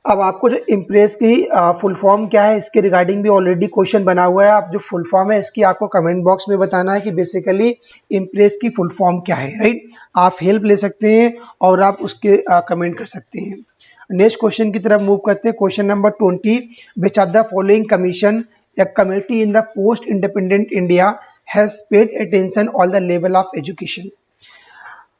अब आपको जो इम्प्रेस की फुल फॉर्म क्या है, इसके रिगार्डिंग भी ऑलरेडी क्वेश्चन बना हुआ है। आप जो फुल फॉर्म है इसकी आपको कमेंट बॉक्स में बताना है कि बेसिकली इम्प्रेस की फुल फॉर्म क्या है, राइट। आप हेल्प ले सकते हैं और आप उसके कमेंट कर सकते हैं। नेक्स्ट क्वेश्चन की तरफ मूव करते हैं। Question number 20, which of the following commission या committee in the post independent India has paid attention on the level of education.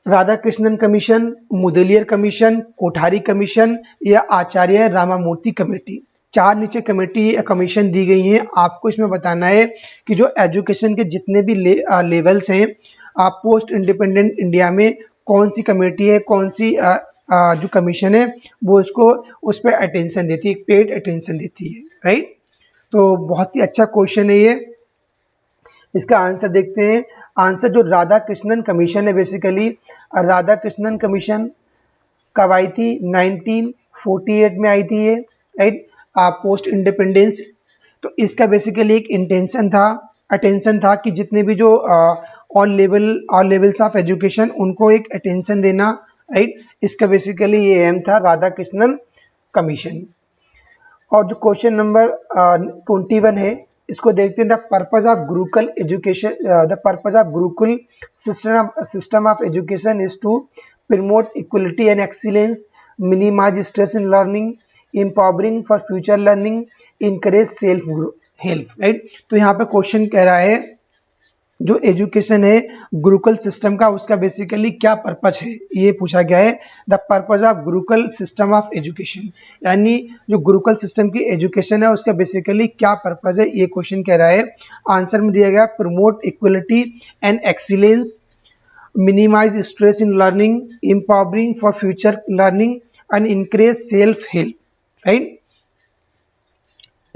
Radhakrishnan commission, Mudaliar commission, Kothari commission या आचार्य रामामूर्ति कमेटी। चार नीचे कमेटी या कमीशन दी गई हैं। आपको इसमें बताना है कि जो एजुकेशन के जितने भी लेवल्स हैं, आप पोस्ट इंडिपेंडेंट इंडिया में कौन सी कमेटी है, कौन सी जो कमीशन है वो इसको उस पर अटेंशन देती है, पेड अटेंशन देती है, राइट। तो बहुत ही अच्छा क्वेश्चन है ये। इसका आंसर देखते हैं। आंसर जो राधा कृष्णन कमीशन है, बेसिकली राधा कृष्णन कमीशन कब आई थी, 1948 में आई थी ये, राइट, पोस्ट इंडिपेंडेंस। तो इसका बेसिकली एक इंटेंशन था, अटेंशन था कि जितने भी जो ऑल लेवल्स ऑफ एजुकेशन उनको एक अटेंशन देना, राइट। इसका बेसिकली ये एम था राधा कृष्णन कमीशन। और जो क्वेश्चन नंबर 21 है, इसको देखते हैं। The purpose of gurukul education, the purpose of gurukul system of education is to promote equality and excellence, minimise stress in learning, empowering for future learning, encourage self help, right. तो यहाँ पे question कह रहा है जो एजुकेशन है गुरुकुल सिस्टम का, उसका बेसिकली क्या पर्पज है, ये पूछा गया है। The purpose of gurukul system of education, यानी जो गुरुकुल सिस्टम की एजुकेशन है उसका बेसिकली क्या पर्पज है, ये क्वेश्चन कह रहा है। आंसर में दिया गया promote equality and excellence, minimise stress in learning, empowering for future learning and encourage self help, right.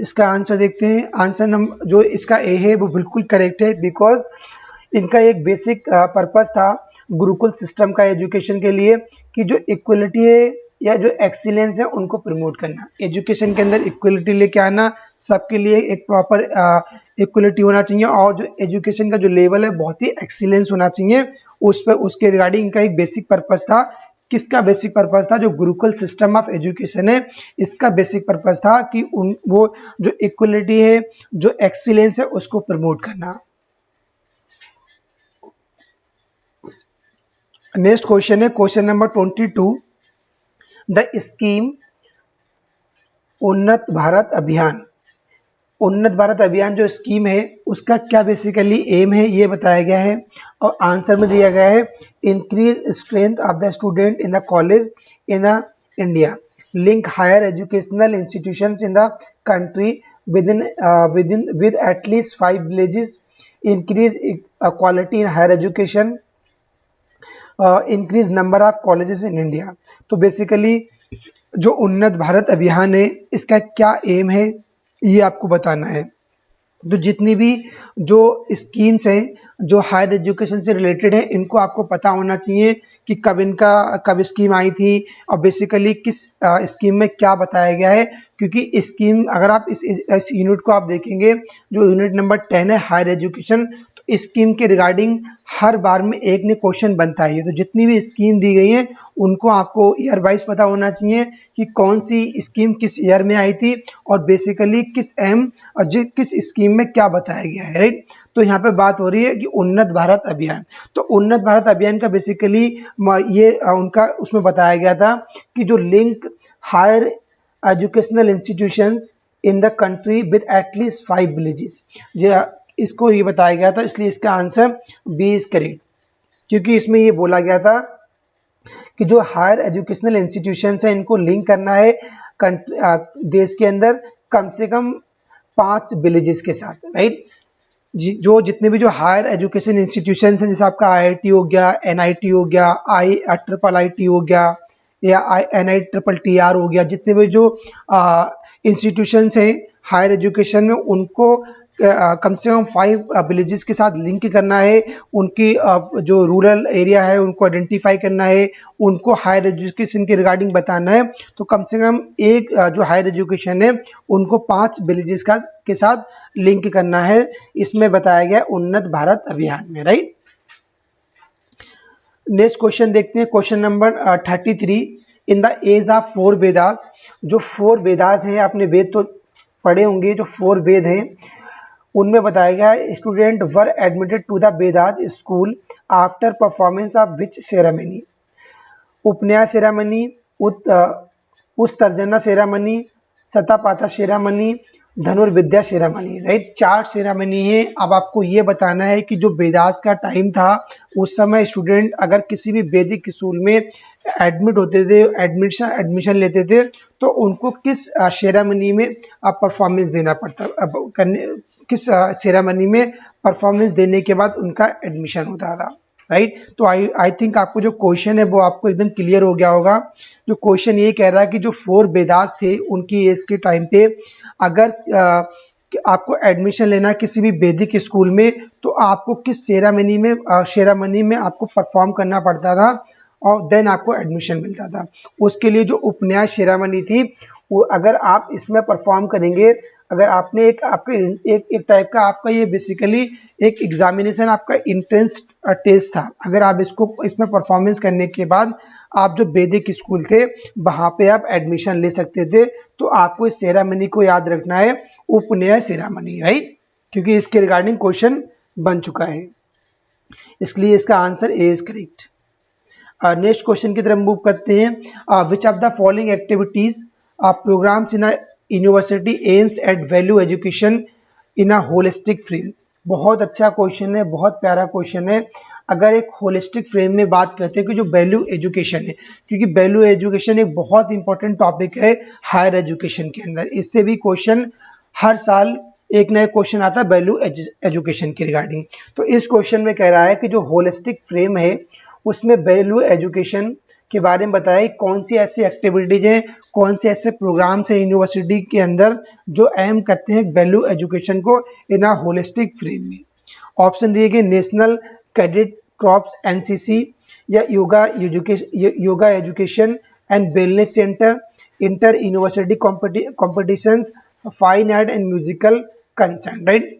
इसका आंसर देखते हैं। आंसर नंबर जो इसका ए है वो बिल्कुल करेक्ट है, बिकॉज इनका एक बेसिक पर्पस था गुरुकुल सिस्टम का एजुकेशन के लिए कि जो इक्वलिटी है या जो एक्सीलेंस है उनको प्रमोट करना, एजुकेशन के अंदर इक्वलिटी लेके आना, सबके लिए एक प्रॉपर इक्वलिटी होना चाहिए, और जो एजुकेशन का जो लेवल है बहुत ही एक्सीलेंस होना चाहिए, उस पर उसके रिगार्डिंग इनका एक बेसिक पर्पस था। किसका बेसिक पर्पस था, जो गुरुकुल सिस्टम ऑफ एजुकेशन है इसका बेसिक पर्पस था कि वो जो इक्वलिटी है, जो एक्सीलेंस है उसको प्रमोट करना। नेक्स्ट क्वेश्चन है क्वेश्चन नंबर 22, द स्कीम उन्नत भारत अभियान उन्नत भारत अभियान जो स्कीम है उसका क्या बेसिकली एम है ये बताया गया है। और आंसर में दिया गया है increase strength of the student in the college in India, link higher educational institutions in the country with at least 5 villages, increase quality in higher education, increase number of colleges in India। तो basically जो उन्नत भारत अभियान है इसका क्या M है ये आपको बताना है। तो जितनी भी जो स्कीम्स हैं जो हायर एजुकेशन से रिलेटेड है इनको आपको पता होना चाहिए कि कब स्कीम आई थी और बेसिकली किस स्कीम में क्या बताया गया है। क्योंकि स्कीम अगर आप इस यूनिट को आप देखेंगे जो यूनिट नंबर 10 है हायर एजुकेशन, तो स्कीम के रिगार्डिंग हर बार में एक ने क्वेश्चन बनता है। तो जितनी भी स्कीम दी गई है उनको आपको ईयर वाइज पता होना चाहिए कि कौन सी स्कीम किस ईयर में आई थी और बेसिकली किस एम और किस स्कीम में क्या बताया गया है, राइट। तो यहाँ पे बात हो रही है कि उन्नत भारत अभियान। तो उन्नत भारत अभियान का बेसिकली ये उनका उसमें बताया गया था कि जो link higher educational institutions in the country with at least 5 villages, इसको ये बताया गया था, इसलिए इसका आंसर बी इज करेक्ट। क्योंकि इसमें ये बोला गया था कि जो हायर एजुकेशनल इंस्टीट्यूशंस हैं इनको लिंक करना है देश के अंदर कम से कम 5 villages के साथ, राइट जी। जो जितने भी जो हायर एजुकेशन इंस्टीट्यूशंस हैं जैसे आपका IIT हो गया, NIT हो गया, IIIT हो गया या NITTR हो गया, जितने भी जो इंस्टीट्यूशंस हैं हायर एजुकेशन में उनको कम से कम 5 villages के साथ लिंक करना है। उनकी जो रूरल एरिया है उनको आइडेंटिफाई करना है, उनको हायर एजुकेशन के रिगार्डिंग बताना है। तो कम से कम एक जो हायर एजुकेशन है उनको 5 villages के साथ लिंक करना है। इसमें बताया गया उन्नत भारत अभियान में, राइट। नेक्स्ट क्वेश्चन देखते हैं, question number 33। In the age of 4 Vedas, जो 4 वेदास हैं आपने वेद तो पढ़े होंगे, जो 4 वेद हैं उनमें बताया गया student were admitted to the Vedas school after performance of which ceremony, Upanayana ceremony, Utsarjana ceremony, Shatapatha ceremony, Dhanurvidya ceremony, right. 4 ceremony है। अब आपको ये बताना है कि जो वेदास का टाइम था उस समय स्टूडेंट अगर किसी भी वैदिक स्कूल में एडमिट होते थे, एडमिशन लेते थे, तो उनको किस सेरेमनी में परफॉर्मेंस देना पड़ता, किस सेरेमनी में परफॉर्मेंस देने के बाद उनका एडमिशन होता था, राइट। तो आई थिंक आपको जो क्वेश्चन है वो आपको एकदम क्लियर हो गया होगा। जो क्वेश्चन ये कह रहा है कि जो 4 वेदास थे उनकी एज के टाइम पे अगर आपको एडमिशन लेना है किसी भी वैदिक स्कूल में तो आपको किस सेरेमनी में आपको परफॉर्म करना पड़ता था और देन आपको एडमिशन मिलता था। उसके लिए जो उपन्यास सेरेमनी थी वो अगर आप इसमें परफॉर्म करेंगे, अगर आपने एक टाइप का आपका ये बेसिकली एक एग्जामिनेशन आपका इंट्रेंस टेस्ट था, अगर आप इसमें परफॉर्मेंस करने के बाद आप जो वैदिक स्कूल थे वहाँ पे आप एडमिशन ले सकते थे। तो आपको इस सेरेमनी को याद रखना है, उपन्यास सेरेमनी, राइट, क्योंकि इसके रिगार्डिंग क्वेश्चन बन चुका है, इसलिए इसका answer A is correct. Next question की तरफ मूव करते हैं। Which of the following activities programmes in a university aims at value education in a holistic frame. बहुत अच्छा क्वेश्चन है, बहुत प्यारा क्वेश्चन है। अगर एक होलिस्टिक फ्रेम में बात करते हैं कि जो वैल्यू एजुकेशन है, क्योंकि वैल्यू एजुकेशन एक बहुत इंपॉर्टेंट टॉपिक है हायर एजुकेशन के अंदर, इससे भी क्वेश्चन हर साल एक नया क्वेश्चन आता है वैल्यू एजुकेशन के रिगार्डिंग। तो इस क्वेश्चन में कह रहा है कि जो होलिस्टिक फ्रेम है उसमें वैल्यू एजुकेशन के बारे में बताया कौन सी ऐसी एक्टिविटीज हैं, कौन से ऐसे प्रोग्राम्स हैं यूनिवर्सिटी के अंदर जो अहम करते हैं वैल्यू एजुकेशन को इन अ होलिस्टिक फ्रेम में। ऑप्शन दिए गए नेशनल कैडेट क्रॉप्स NCC या yoga education and wellness centre, inter university competitions, fine art and musical concern, right.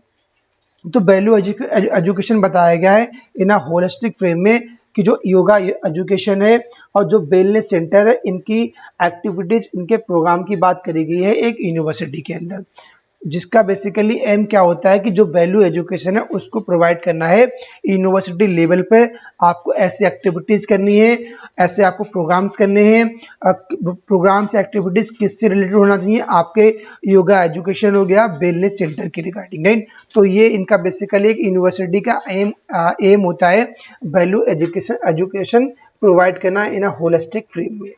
तो वैल्यू एजुकेशन बताया गया है इन अ होलिस्टिक फ्रेम में कि जो योगा एजुकेशन है और जो वेलनेस सेंटर है इनकी एक्टिविटीज, इनके प्रोग्राम की बात करी गई है एक यूनिवर्सिटी के अंदर। जिसका बेसिकली एम क्या होता है कि जो वैल्यू एजुकेशन है उसको प्रोवाइड करना है यूनिवर्सिटी लेवल पे। आपको ऐसी एक्टिविटीज़ करनी है, ऐसे आपको प्रोग्राम्स करने हैं। प्रोग्राम्स एक्टिविटीज़ किससे रिलेटेड होना चाहिए? आपके योगा एजुकेशन हो गया, वेलनेस सेंटर की रिगार्डिंग, राइट। तो ये इनका बेसिकली एक यूनिवर्सिटी का एम होता है वैल्यू एजुकेशन प्रोवाइड करना इन अ होलिस्टिक फ्रेम में।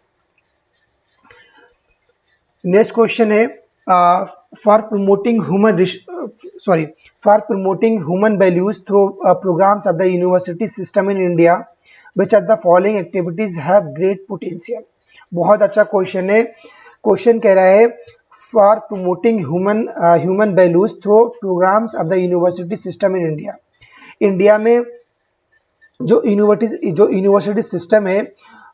नेक्स्ट क्वेश्चन है for promoting human values through programmes of the university system in India which are the following activities have great potential. बहुत अच्छा question है। Question कह रहा है for promoting human values through programmes of the university system in India. India में जो university system है,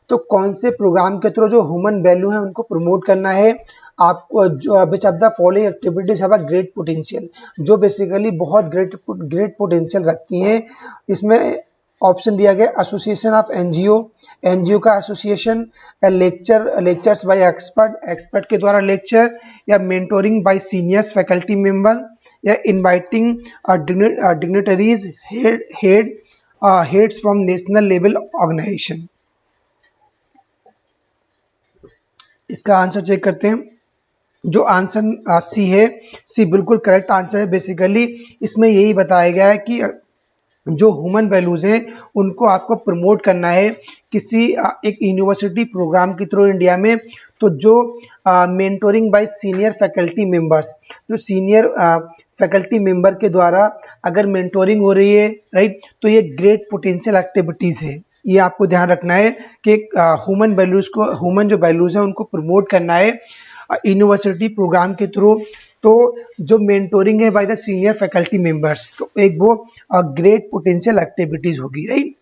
तो कौन से प्रोग्राम के थ्रू जो ह्यूमन वैल्यू है उनको प्रमोट करना है। आपको which of the following activities have a great potential, जो बेसिकली बहुत ग्रेट पोटेंशियल रखती हैं। इसमें ऑप्शन दिया गया एसोसिएशन ऑफ एनजीओ का एसोसिएशन, या लेक्चर्स बाय एक्सपर्ट के द्वारा लेक्चर, या mentoring by seniors faculty member, या inviting dignitaries heads from national level organisation. इसका आंसर चेक करते हैं। जो आंसर सी है, सी बिल्कुल करेक्ट आंसर है। बेसिकली इसमें यही बताया गया है कि जो ह्यूमन वैल्यूज हैं उनको आपको प्रमोट करना है किसी एक यूनिवर्सिटी प्रोग्राम के थ्रू इंडिया में। तो जो mentoring bye senior faculty members, जो सीनियर फैकल्टी मेंबर के द्वारा अगर मेंटोरिंग हो रही है, राइट, तो ये ग्रेट पोटेंशियल एक्टिविटीज़ है। ये आपको ध्यान रखना है कि ह्यूमन जो वैल्यूज हैं उनको प्रमोट करना है यूनिवर्सिटी प्रोग्राम के थ्रू। तो जो मेंटोरिंग है by the senior faculty members, तो एक वो ग्रेट पोटेंशियल एक्टिविटीज़ होगी, राइट।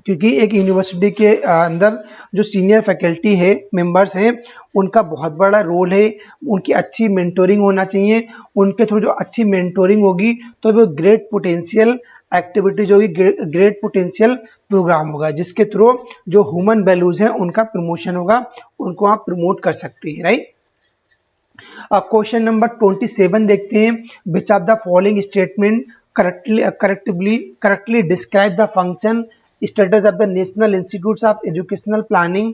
क्योंकि एक यूनिवर्सिटी के अंदर जो सीनियर फैकल्टी है मेंबर्स हैं उनका बहुत बड़ा रोल है, उनकी अच्छी मेंटोरिंग होना चाहिए। उनके थ्रू जो अच्छी मेंटोरिंग होगी तो वो ग्रेट पोटेंशियल एक्टिविटीज होगी, ग्रेट पोटेंशियल प्रोग्राम होगा, जिसके थ्रू जो ह्यूमन वैल्यूज हैं उनका प्रमोशन होगा, उनको आप प्रमोट कर सकते हैं, राइट। क्वेश्चन नंबर 27 देखते हैं। Which of the following statement correctly describe the function status of the national institutes of educational planning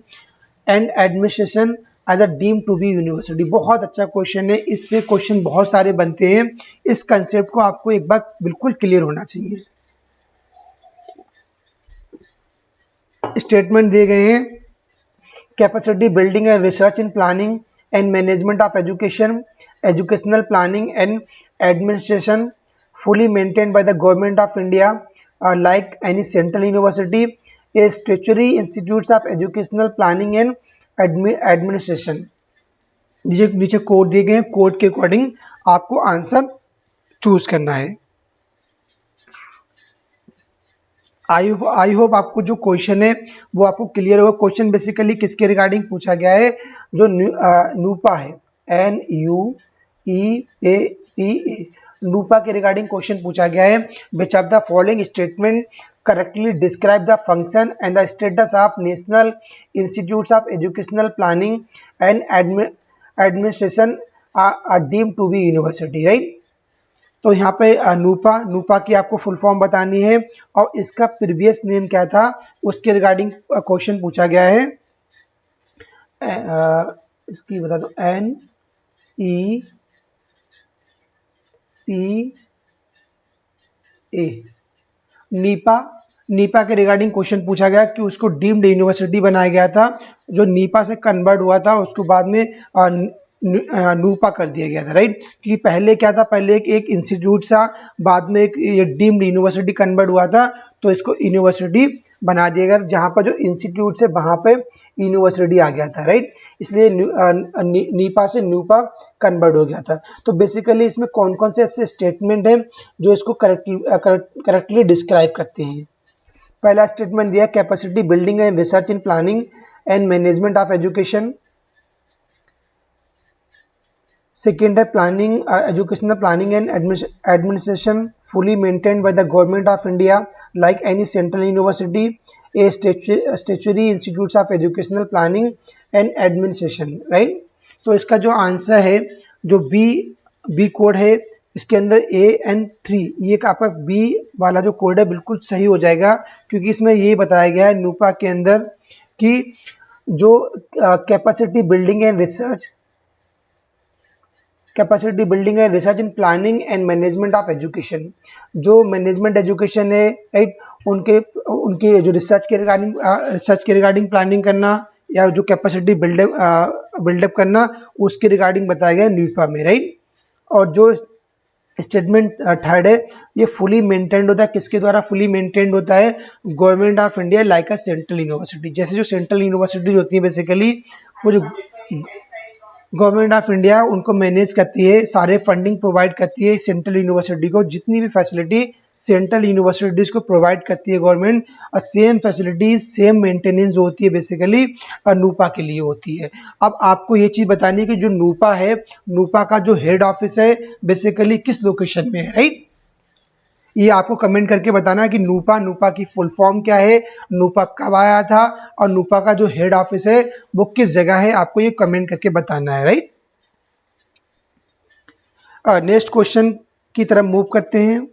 and administration as a deemed to be university. बहुत अच्छा क्वेश्चन है, इससे क्वेश्चन बहुत सारे बनते हैं। इस कंसेप्ट को आपको एक बार बिल्कुल क्लियर होना चाहिए। स्टेटमेंट दिए गए हैं, capacity building and research in planning and management of educational planning and administration fully maintained by the government of India, like any central university, a statutory institutes of educational planning and administration। नीचे code दिए गए हैं, code के according आपको answer choose करना है। I hope आपको जो क्वेश्चन है वो आपको क्लियर होगा। क्वेश्चन बेसिकली किसके रिगार्डिंग पूछा गया है? जो नूपा है, NUEPA, नूपा के रिगार्डिंग क्वेश्चन पूछा गया है। Which of the following statement correctly describe the function and the status of national institutes of educational planning and administration are deemed to be university, right. तो यहाँ पे नूपा की आपको फुल फॉर्म बतानी है और इसका प्रीवियस नेम क्या था उसके रिगार्डिंग क्वेश्चन पूछा गया है। इसकी बता दो, NEPA, नीपा के रिगार्डिंग क्वेश्चन पूछा गया कि उसको डीम्ड यूनिवर्सिटी बनाया गया था। जो नीपा से कन्वर्ट हुआ था उसको बाद में नूपा कर दिया गया था, राइट। क्योंकि पहले क्या था, पहले एक इंस्टीट्यूट था, बाद में एक ये डीम्ड यूनिवर्सिटी कन्वर्ट हुआ था, तो इसको यूनिवर्सिटी बना दिया गया। जहाँ पर जो इंस्टीट्यूट से वहाँ पे यूनिवर्सिटी आ गया था, राइट। इसलिए नीपा से नूपा कन्वर्ट हो गया था। तो बेसिकली इसमें कौन कौन से ऐसे स्टेटमेंट हैं जो इसको करेक्टली डिस्क्राइब करते हैं। पहला स्टेटमेंट दिया capacity building and research in planning and management of education. Second है planning, educational planning and administration fully maintained by the government of India like any central university, a statutory institutes of educational planning and administration, right. तो इसका जो answer है जो B B code है, इसके अंदर AN3 ये आपका बी वाला जो कोड है बिल्कुल सही हो जाएगा, क्योंकि इसमें ये बताया गया है नूपा के अंदर कि जो capacity building and research in planning and management of education, जो मैनेजमेंट एजुकेशन है राइट, उनके जो रिसर्च के रिगार्डिंग प्लानिंग करना या जो कैपेसिटी बिल्डअप करना, उसके रिगार्डिंग बताया गया न्यूपा में राइट। और जो स्टेटमेंट थर्ड है, ये फुली मेंटेन्ड होता है, किसके द्वारा फुली मेंटेन्ड होता है? Government of India like a central university. जैसे जो सेंट्रल यूनिवर्सिटी होती है बेसिकली वो जो गवर्नमेंट ऑफ इंडिया उनको मैनेज करती है, सारे फंडिंग प्रोवाइड करती है सेंट्रल यूनिवर्सिटी को, जितनी भी फैसिलिटी सेंट्रल यूनिवर्सिटीज़ को प्रोवाइड करती है गवर्नमेंट, और सेम फैसिलिटीज सेम मेंटेनेंस जो होती है बेसिकली नूपा के लिए होती है। अब आपको ये चीज़ बतानी है कि जो नूपा है, नूपा का जो हेड ऑफिस है बेसिकली किस लोकेशन में है राइट। ये आपको कमेंट करके बताना है कि नूपा की फुल फॉर्म क्या है, नूपा कब आया था, और नूपा का जो हेड ऑफिस है वो किस जगह है, आपको ये कमेंट करके बताना है राइट। नेक्स्ट क्वेश्चन की तरफ मूव करते हैं।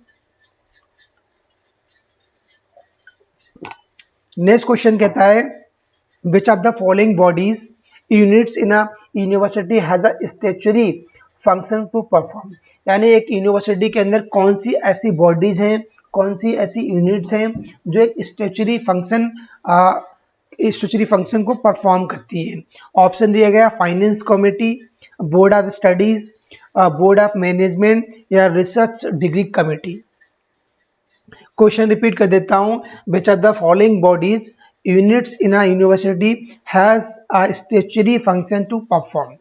नेक्स्ट क्वेश्चन कहता है which of the following bodies units in a university has a statutory function to perform, यानी एक यूनिवर्सिटी के अंदर कौन सी ऐसी बॉडीज हैं, कौन सी ऐसी यूनिट्स हैं जो एक स्टैच्यूटरी फंक्शन को परफॉर्म करती है। ऑप्शन दिया गया finance committee, board of studies, board of management या research degree committee. Question repeat कर देता हूं, which of the following bodies units in a university has a statutory function to perform,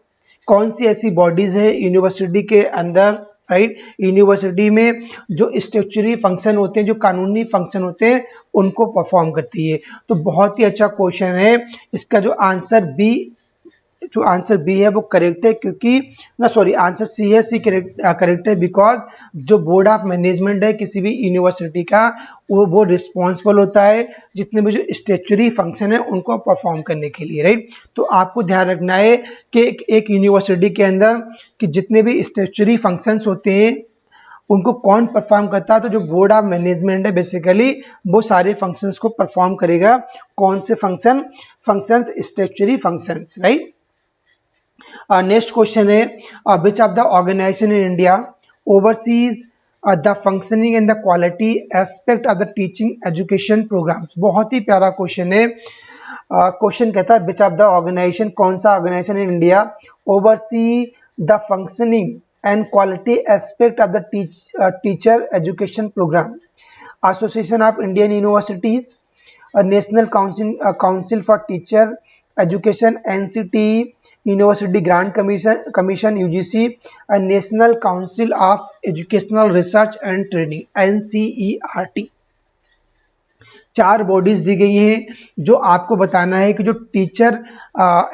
कौन सी ऐसी बॉडीज है यूनिवर्सिटी के अंदर राइट, यूनिवर्सिटी में जो स्टैच्यूटरी फंक्शन होते हैं, जो कानूनी फंक्शन होते हैं, उनको परफॉर्म करती है। तो बहुत ही अच्छा क्वेश्चन है, इसका जो आंसर बी है वो करेक्ट है, क्योंकि आंसर सी है, सी करेक्ट है, बिकॉज जो बोर्ड ऑफ मैनेजमेंट है किसी भी यूनिवर्सिटी का वो रिस्पॉन्सिबल होता है जितने भी जो स्टैच्यूटरी फंक्शन है उनको परफॉर्म करने के लिए राइट। तो आपको ध्यान रखना है कि एक यूनिवर्सिटी के अंदर कि जितने भी स्टैच्यूटरी फंक्शंस होते हैं उनको कौन परफॉर्म करता है, तो जो बोर्ड ऑफ मैनेजमेंट है बेसिकली वो सारे फंक्शंस को परफॉर्म करेगा। कौन से functions? Statutory functions right. Next question है which of the organisation in India overseas the functioning and the quality aspect of the teaching education programmes. बहुत ही प्यारा क्वेश्चन है। क्वेश्चन कहता है विच ऑफ द ऑर्गेनाइजेशन, कौन सा organisation in India oversee the functioning and quality aspect of the teacher education programme. Association of Indian universities, national council for teacher education NCTE, university grant commission UGC, national council of educational research and training NCERT। 4 bodies दी गई हैं जो आपको बताना है कि जो teacher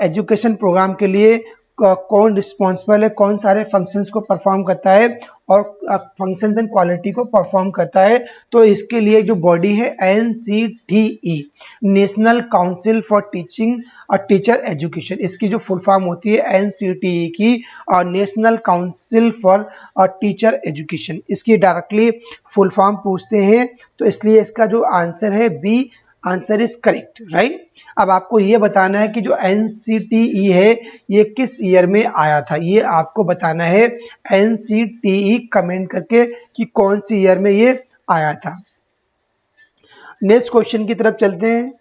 education programme के लिए कौन रिस्पॉन्सिबल है, कौन सारे फंक्शंस को परफॉर्म करता है और फंक्शंस एंड क्वालिटी को परफॉर्म करता है। तो इसके लिए जो बॉडी है NCTE, national council for teaching और टीचर एजुकेशन, इसकी जो फुल फॉर्म होती है NCTE की और national council for teacher education, इसकी डायरेक्टली फुल फॉर्म पूछते हैं, तो इसलिए इसका जो आंसर है B, answer is correct right. अब आपको ये बताना है कि जो NCTE है ये किस ईयर में आया था, ये आपको बताना है NCTE कमेंट करके कि कौन सी ईयर में ये आया था। नेक्स्ट क्वेश्चन की तरफ चलते हैं।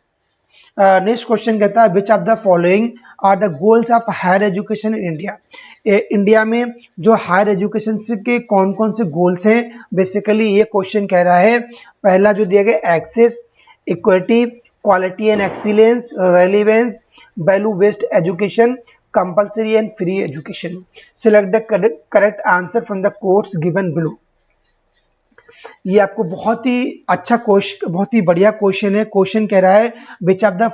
नेक्स्ट क्वेश्चन कहता है which of the following are the goals of higher education in India. India में जो हायर एजुकेशन के कौन कौन से गोल्स हैं, बेसिकली ये क्वेश्चन कह रहा है। पहला जो दिया गया access, equity, quality and excellence, relevance, value based education, compulsory and free education. Select the correct answer from the codes given below. ये आपको बहुत ही अच्छा क्वेश्चन, बहुत ही बढ़िया क्वेश्चन है। क्वेश्चन कह रहा है which of the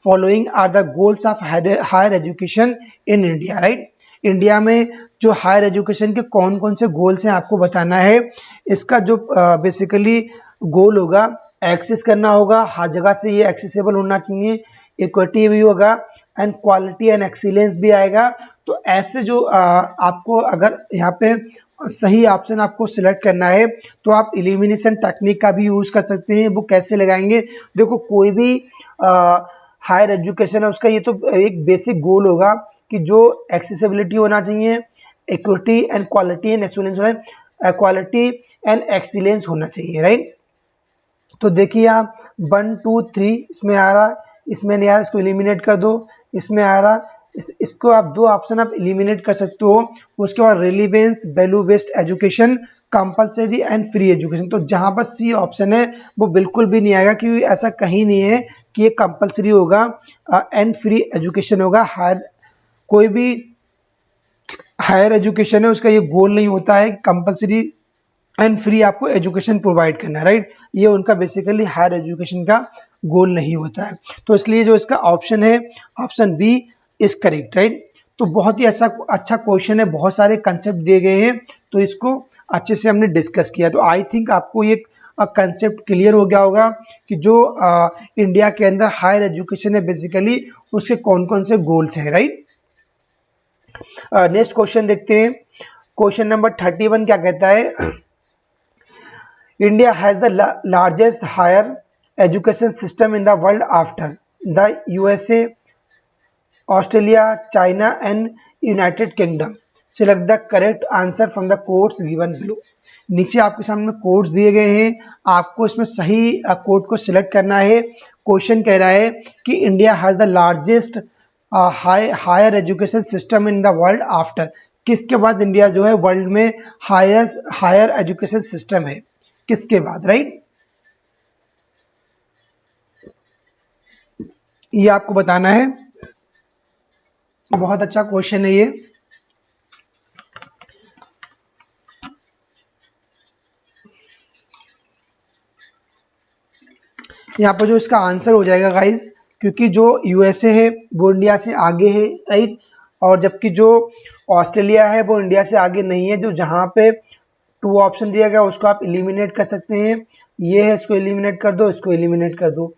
following are the goals of higher education in India right. India में जो हायर एजुकेशन के कौन कौन से गोल्स हैं आपको बताना है। इसका जो बेसिकली गोल होगा, एक्सेस करना होगा, हर जगह से ये एक्सेसिबल होना चाहिए, इक्विटी भी होगा एंड क्वालिटी एंड एक्सीलेंस भी आएगा। तो ऐसे जो आपको अगर यहाँ पे सही ऑप्शन आपको सिलेक्ट करना है तो आप एलिमिनेशन टेक्निक का भी यूज कर सकते हैं। वो कैसे लगाएंगे, देखो कोई भी हायर एजुकेशन है उसका ये तो एक बेसिक गोल होगा कि जो एक्सेसिबिलिटी होना चाहिए, equity and quality and excellence होना, क्वालिटी एंड एक्सीलेंस होना चाहिए, राइट। तो देखिए आप 1 2 3 इसमें आ रहा, इसमें नहीं आ रहा, इसको एलिमिनेट कर दो, इसमें आ रहा, इसको आप दो ऑप्शन आप एलिमिनेट कर सकते हो। उसके बाद relevance, value based education, compulsory and free education. तो जहां पर सी ऑप्शन है वो बिल्कुल भी नहीं आएगा, क्योंकि ऐसा कहीं नहीं है कि ये कंपलसरी होगा एंड फ्री एजुकेशन होगा। कोई भी हायर एजुकेशन है उसका ये गोल नहीं होता है कंपलसरी एंड फ्री आपको एजुकेशन प्रोवाइड करना, राइट। ये उनका बेसिकली हायर एजुकेशन का गोल नहीं होता है। तो इसलिए जो इसका ऑप्शन है, option B is correct, right. तो बहुत ही अच्छा क्वेश्चन है, बहुत सारे कंसेप्ट दिए गए हैं, तो इसको अच्छे से हमने डिस्कस किया। तो आई थिंक आपको ये कंसेप्ट क्लियर हो गया होगा कि जो इंडिया के अंदर हायर एजुकेशन है बेसिकली उसके कौन कौन से गोल्स हैं, राइट। नेक्स्ट क्वेश्चन देखते हैं। क्वेश्चन नंबर 31 क्या कहता है, India has the largest higher education system in the world after the USA, Australia, China and United Kingdom. Select the correct answer from the codes given below. नीचे आपके सामने codes दिए गए हैं, आपको इसमें सही कोड को सिलेक्ट करना है। क्वेश्चन कह रहा है कि India has the largest higher education system in the world after, किसके बाद इंडिया जो है वर्ल्ड में हायर एजुकेशन सिस्टम है, किसके बाद, राइट। ये आपको बताना है। बहुत अच्छा क्वेश्चन है ये। यहाँ पर जो इसका आंसर हो जाएगा गाइस, क्योंकि जो यूएसए है वो इंडिया से आगे है, राइट, और जबकि जो ऑस्ट्रेलिया है वो इंडिया से आगे नहीं है। जो जहाँ पे 2 ऑप्शन दिया गया उसको आप एलिमिनेट कर सकते हैं, ये है, इसको एलिमिनेट कर दो, इसको एलिमिनेट कर दो।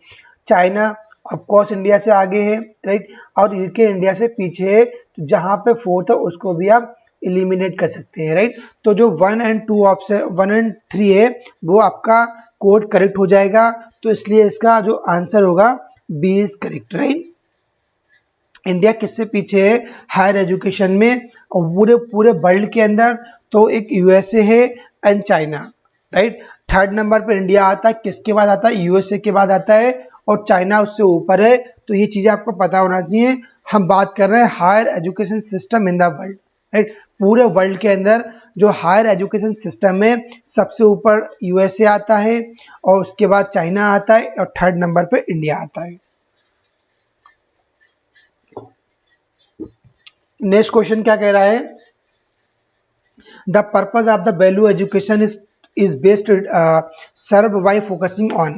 चाइना ऑफकोर्स इंडिया से आगे है, राइट, और यूके इंडिया से पीछे है, तो जहाँ पे 4th है उसको भी आप एलिमिनेट कर सकते हैं, राइट। तो जो 1 और 2 ऑप्शन 1 और 3 है वो आपका कोड करेक्ट हो जाएगा, तो इसलिए इसका जो आंसर होगा B is correct, right. India किससे पीछे है हायर एजुकेशन में, और पूरे वर्ल्ड के अंदर, तो एक यूएसए है and China, right. 3rd number पर इंडिया आता है, किसके बाद आता है, यूएसए के बाद आता है, और चाइना उससे ऊपर है। तो ये चीजें आपको पता होना चाहिए। हम बात कर रहे हैं higher education system in the world, right. पूरे वर्ल्ड के अंदर जो हायर एजुकेशन सिस्टम है सबसे ऊपर यूएसए आता है, और उसके बाद चाइना आता है, और 3rd नंबर पे इंडिया आता है। नेक्स्ट क्वेश्चन क्या कह रहा है, the purpose of the value education is based served by focusing on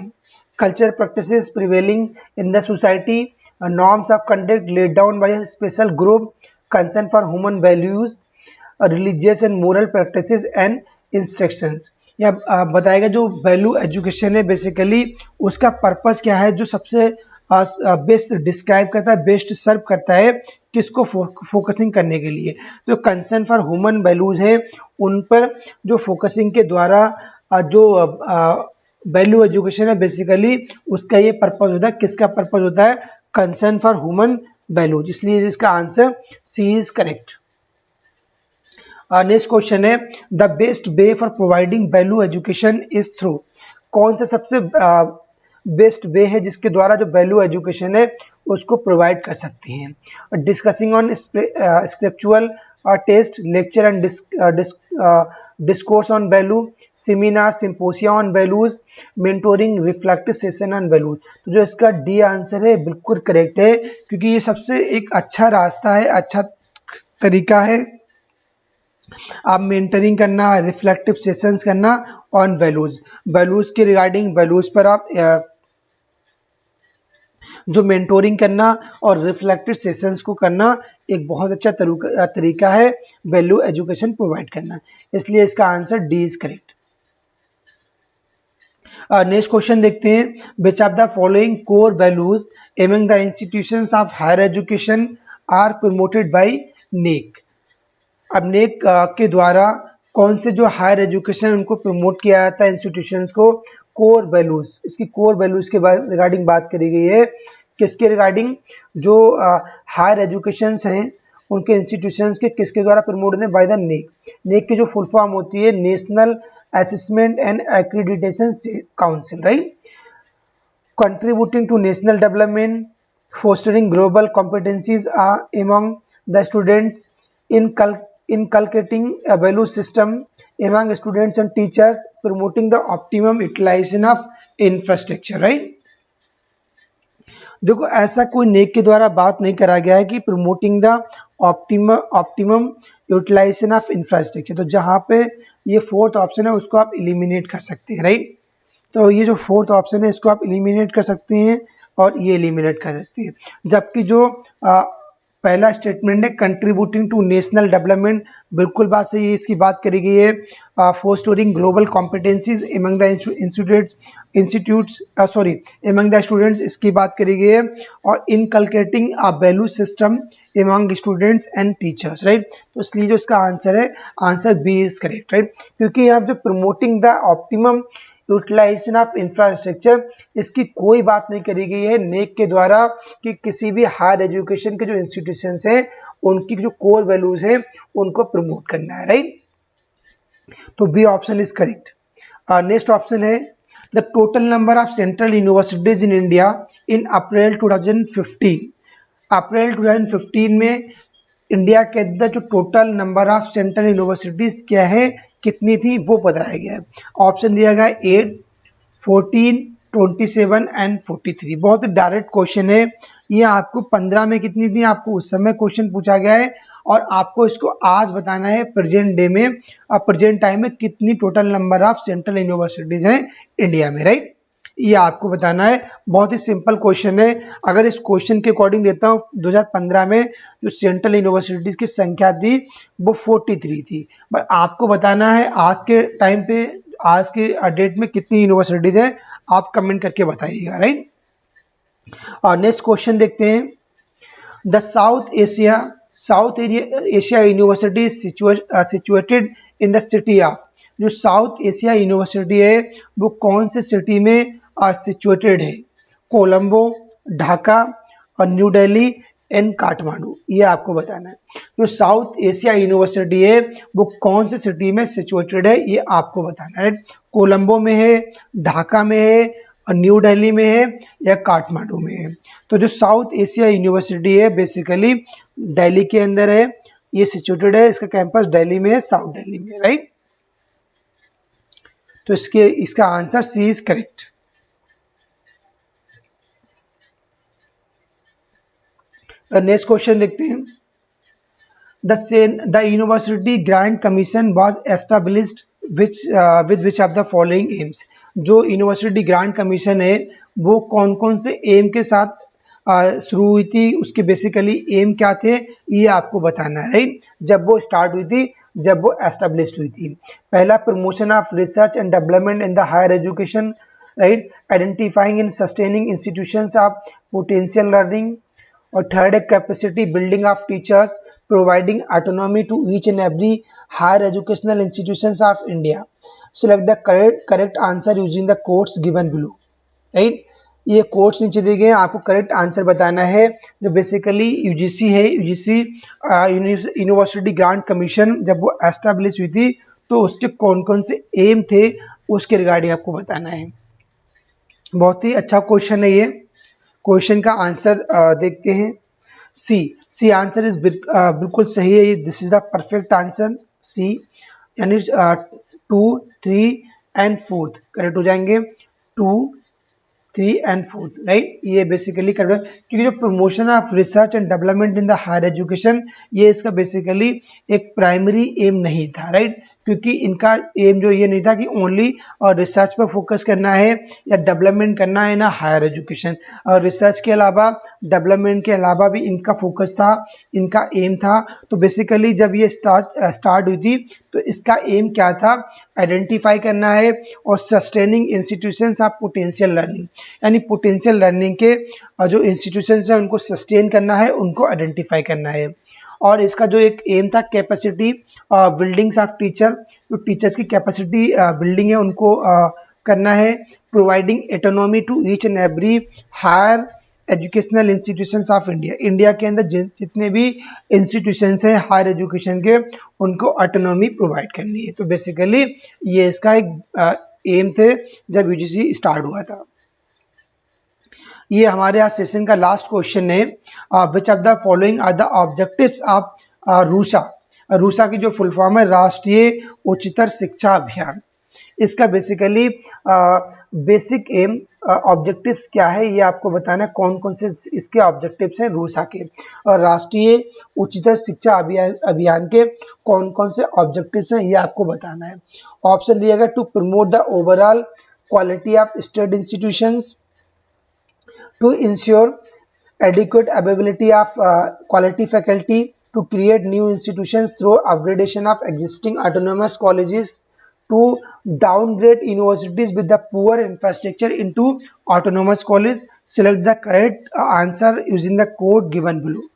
cultural practices prevailing in the society, norms of conduct laid down by a special group, concern for human values, religious and moral practices and instructions। या बताएगा जो value education है basically उसका purpose क्या है, जो सबसे best describe करता है, बेस्ट सर्व करता है किसको फोकसिंग करने के लिए। तो कंसर्न फॉर ह्यूमन वैल्यूज है, उन पर जो फोकसिंग के द्वारा जो वैल्यू एजुकेशन है बेसिकली उसका ये पर्पस होता है। किसका पर्पस होता है, कंसर्न फॉर ह्यूमन वैल्यूज, इसलिए इसका answer C is correct. Next question है, the best way for providing value education is through. कौन सा सबसे बेस्ट वे है जिसके द्वारा जो वैल्यू एजुकेशन है उसको प्रोवाइड कर सकते हैं। Discussing on scriptural text, lecture and discourse on value, seminar, symposia on values, mentoring, reflective session on values. तो जो इसका डी आंसर है बिल्कुल करेक्ट है, क्योंकि ये सबसे एक अच्छा रास्ता है, अच्छा तरीका है आप मेंटरिंग करना, रिफ्लेक्टिव सेशंस करना ऑन वैल्यूज के रिगार्डिंग, वैल्यूज पर आप जो मेंटोरिंग करना और रिफ्लेक्टिव सेशंस को करना एक बहुत अच्छा तरीका है वैल्यू एजुकेशन प्रोवाइड करना, इसलिए इसका answer D is correct. Next question देखते हैं, which of the following core values among the institutions of higher education are promoted by NAAC. अब नेक के द्वारा कौन से जो हायर एजुकेशन उनको प्रमोट किया जाता है इंस्टीट्यूशंस को, कोर वैल्यूज, इसकी कोर वैल्यूज के रिगार्डिंग बात करी गई है। किसके रिगार्डिंग, जो हायर एजुकेशंस हैं उनके इंस्टीट्यूशंस के किसके द्वारा प्रमोट होते हैं, बाय द नेक। नेक की जो फुल फॉर्म होती है national assessment and accreditation council, right. Contributing to national development, fostering global competencies among the students, inculcating a value system among students and teachers, promoting the optimum utilization of infrastructure, right। देखो ऐसा कोई नेक के द्वारा बात नहीं करा गया है कि promoting the optimum utilisation of infrastructure, तो जहाँ पे ये फोर्थ ऑप्शन है उसको आप एलिमिनेट कर सकते हैं, राइट। तो ये जो फोर्थ ऑप्शन है इसको आप एलिमिनेट कर सकते हैं और ये एलिमिनेट कर देती है। जबकि जो पहला स्टेटमेंट है कंट्रीब्यूटिंग टू नेशनल डेवलपमेंट, बिल्कुल बात सही है, इसकी बात करी गई है fostering global competencies among the among the students, इसकी बात करी गई है, और inculcating a value system among students and teachers, right. तो इसलिए जो इसका आंसर है, answer B is correct, right. क्योंकि यहाँ जो promoting the optimum utilisation of infrastructure, इसकी कोई बात नहीं करी गई है नेक के द्वारा कि किसी भी हायर एजुकेशन के जो इंस्टीट्यूशंस हैं उनकी जो कोर वैल्यूज हैं उनको प्रमोट करना है, राइट। तो B option is correct. Next option है the total number of central universities in India in April 2015। April 2015 में इंडिया के अंदर जो total number of central universities क्या है, कितनी थी, वो बताया गया है। ऑप्शन दिया गया 8, 14, 27 एंड 43। बहुत ही डायरेक्ट क्वेश्चन है ये। आपको 15 में कितनी थी, आपको उस समय क्वेश्चन पूछा गया है और आपको इसको आज बताना है प्रेजेंट डे में, प्रेजेंट टाइम में कितनी total number of central universities हैं इंडिया में, राइट। ये आपको बताना है। बहुत ही सिंपल क्वेश्चन है। अगर इस क्वेश्चन के अकॉर्डिंग देता हूँ 2015 में जो सेंट्रल यूनिवर्सिटीज की संख्या थी वो 43 थी, पर आपको बताना है आज के टाइम पे, आज के डेट में कितनी यूनिवर्सिटीज हैं, आप कमेंट करके बताइएगा, राइट। और नेक्स्ट क्वेश्चन देखते हैं। The south Asia university situated in the city of, जो साउथ एशिया यूनिवर्सिटी है वो कौन से सिटी में सिचुएटेड है, कोलंबो, ढाका और न्यू दिल्ली एंड काठमांडू, ये आपको बताना है। जो साउथ एशिया यूनिवर्सिटी है वो कौन से सिटी में सिचुएटेड है, ये आपको बताना है। कोलंबो में है, ढाका में है और न्यू दिल्ली में है या काठमांडू में है। तो जो साउथ एशिया यूनिवर्सिटी है बेसिकली दिल्ली के अंदर है, ये सिचुएटेड है, इसका कैंपस दिल्ली में है, साउथ दिल्ली में, राइट। तो इसका answer C is correct. Next question देखते हैं। The University grant Commission was established with which of the following aims, जो यूनिवर्सिटी ग्रांट कमीशन है वो कौन कौन से एम के साथ शुरू हुई थी, उसके बेसिकली एम क्या थे, ये आपको बताना है, राइट। जब वो स्टार्ट हुई थी, जब वो एस्टेब्लिश्ड हुई थी। पहला, promotion of research and development in the higher education, right, identifying and sustaining institutions of potential learning. और थर्ड है capacity building of teachers, providing autonomy to each and every higher educational institutions of India. Select the correct answer using the codes given below, right. ये codes नीचे दिए गए हैं, आपको correct answer बताना है। जो बेसिकली यूजीसी है, यूजीसी यूनिवर्सिटी ग्रांट कमीशन जब वो एस्टैब्लिश हुई थी तो उसके कौन कौन से एम थे उसके रिगार्डिंग आपको बताना है। बहुत ही अच्छा क्वेश्चन है ये। क्वेश्चन का आंसर देखते हैं। सी आंसर इज बिल्कुल सही है। This is the perfect answer C, यानी 2, 3 एंड 4 करेक्ट हो जाएंगे। 2, 3 एंड 4, राइट। ये बेसिकली कर, क्योंकि जो promotion of research and development in the higher education, ये इसका बेसिकली एक प्राइमरी एम नहीं था, राइट। क्योंकि इनका एम जो ये नहीं था कि ओनली और रिसर्च पर फोकस करना है या डेवलपमेंट करना है ना हायर एजुकेशन, और रिसर्च के अलावा डेवलपमेंट के अलावा भी इनका फोकस था, इनका एम था। तो बेसिकली जब ये स्टार्ट हुई थी तो इसका एम क्या था, आइडेंटिफाई करना है और sustaining institutions of potential learning, यानी पोटेंशियल लर्निंग के जो इंस्टीट्यूशंस हैं उनको सस्टेन करना है, उनको आइडेंटिफाई करना है। और इसका जो एक एम था कैपेसिटी बिल्डिंग्स ऑफ टीचर, जो टीचर्स की कैपेसिटी बिल्डिंग है उनको करना है। Providing autonomy to each and every higher educational institutions of India, India के अंदर जितने भी इंस्टीट्यूशंस हैं हायर एजुकेशन के उनको ऑटोनॉमी प्रोवाइड करनी है। तो बेसिकली ये इसका एक एम थे जब यूजीसी स्टार्ट हुआ था। ये हमारे आज सेशन का लास्ट क्वेश्चन है, which of the following are the objectives of RUSA. RUSA की जो फुल फॉर्म है राष्ट्रीय उच्चतर शिक्षा अभियान। इसका बेसिकली बेसिक एम ऑब्जेक्टिव्स क्या है ये आपको बताना है, कौन कौन से इसके ऑब्जेक्टिव्स हैं रूसा के, और राष्ट्रीय उच्चतर शिक्षा अभियान के कौन कौन से ऑब्जेक्टिव्स हैं ये आपको बताना है। ऑप्शन दिया गया to promote the overall quality of state institutions, to ensure adequate availability of quality faculty, to create new institutions through upgradation of existing autonomous colleges, to downgrade universities with the poor infrastructure into autonomous college. Select the correct answer using the code given below.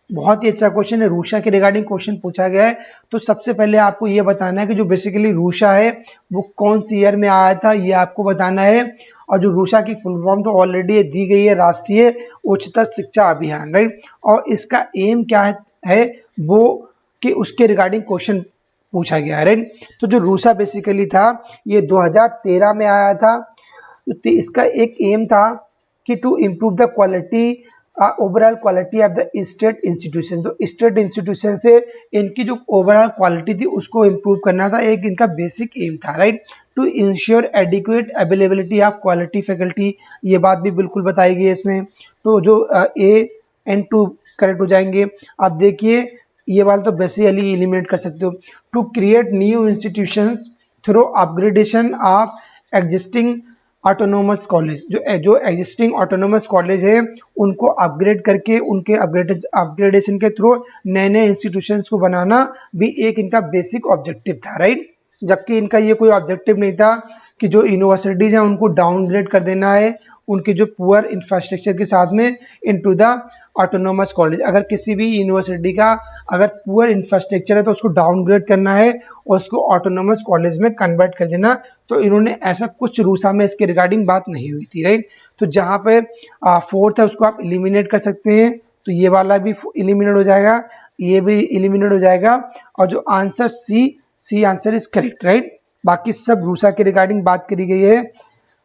बहुत ही अच्छा question है, रूसा के regarding question पूछा गया है। तो सबसे पहले आपको ये बताना है कि जो बेसिकली रूसा है वो कौन सी ईयर में आया था ये आपको बताना है, और जो रूसा की फुल फॉर्म तो ऑलरेडी दी गई है राष्ट्रीय उच्चतर शिक्षा अभियान, राइट। और इसका एम क्या है वो कि उसके रिगार्डिंग क्वेश्चन पूछा गया है, राइट। तो जो रूसा बेसिकली था ये 2013 में आया था। तो इसका एक एम था कि to improve the quality overall quality of the state institution. तो स्टेट इंस्टीट्यूशन थे इनकी जो ओवरऑल क्वालिटी थी उसको इम्प्रूव करना था, एक इनका बेसिक एम था, right. To ensure adequate availability of quality faculty, ये बात भी बिल्कुल बताई गई है इसमें। तो जो ए एंड टू करेक्ट हो जाएंगे। आप देखिए ये वाला तो बेसिकली एलिमिनेट कर सकते हो। To create new institutions through upgradation of existing autonomous college, जो एग्जिस्टिंग ऑटोनोमस कॉलेज है उनको अपग्रेड करके उनके अपग्रेडेशन के थ्रू नए नए इंस्टीट्यूशंस को बनाना भी एक इनका बेसिक ऑब्जेक्टिव था, राइट। जबकि इनका ये कोई ऑब्जेक्टिव नहीं था कि जो यूनिवर्सिटीज़ हैं उनको डाउनग्रेड कर देना है उनके जो पुअर इंफ्रास्ट्रक्चर के साथ में इनटू द ऑटोनोमस कॉलेज। अगर किसी भी यूनिवर्सिटी का अगर पुअर इंफ्रास्ट्रक्चर है तो उसको डाउनग्रेड करना है और उसको ऑटोनोमस कॉलेज में कन्वर्ट कर देना। तो इन्होंने ऐसा कुछ रूसा में इसके रिगार्डिंग बात नहीं हुई थी, राइट। तो जहाँ पे फोर्थ है उसको आप एलिमिनेट कर सकते हैं, तो ये वाला भी एलिमिनेट हो जाएगा, ये भी एलिमिनेट हो जाएगा, और जो answer C answer is correct, right. बाकी सब रूसा के रिगार्डिंग बात करी गई है।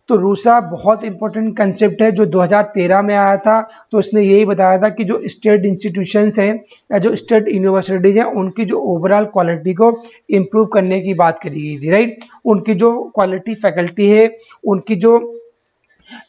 तो रूसा बहुत इंपॉर्टेंट कंसेप्ट है जो 2013 में आया था। तो उसने यही बताया था कि जो स्टेट इंस्टीट्यूशंस हैं या जो स्टेट यूनिवर्सिटीज़ हैं उनकी जो ओवरऑल क्वालिटी को इम्प्रूव करने की बात करी गई थी, राइट। उनकी जो क्वालिटी फैकल्टी है उनकी जो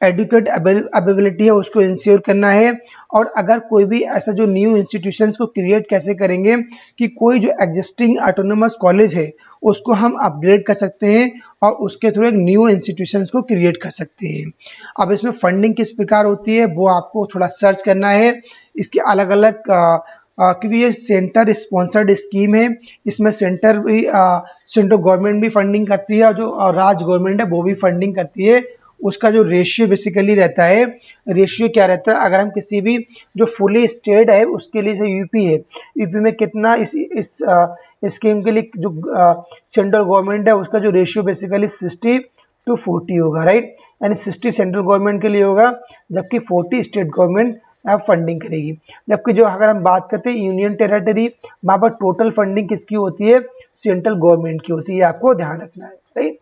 एडुकेट अवेलेबिलिटी है उसको इंश्योर करना है। और अगर कोई भी ऐसा जो न्यू इंस्टीट्यूशंस को क्रिएट कैसे करेंगे कि कोई जो एग्जिस्टिंग ऑटोनोमस कॉलेज है उसको हम अपग्रेड कर सकते हैं और उसके थ्रू एक न्यू इंस्टीट्यूशंस को क्रिएट कर सकते हैं। अब इसमें फंडिंग किस प्रकार होती है वो आपको थोड़ा सर्च करना है। इसके अलग अलग क्योंकि ये सेंटर स्पॉन्सर्ड स्कीम है, इसमें सेंट्रल गवर्नमेंट भी फंडिंग करती है और जो राज्य गवर्नमेंट है वो भी फंडिंग करती है। उसका जो रेशियो बेसिकली रहता है, रेशियो क्या रहता है, अगर हम किसी भी जो फुली स्टेट है उसके लिए से यूपी है, यूपी में कितना इस स्कीम के लिए जो सेंट्रल गवर्नमेंट है उसका जो रेशियो बेसिकली 60:40 होगा, राइट। यानी 60 सेंट्रल गवर्नमेंट के लिए होगा जबकि 40 स्टेट गवर्नमेंट फंडिंग करेगी। जबकि जो अगर हम बात करते हैं यूनियन टेरिटरी, वहाँ पर टोटल फंडिंग किसकी होती है, सेंट्रल गवर्नमेंट की होती है, आपको ध्यान रखना है, राइट।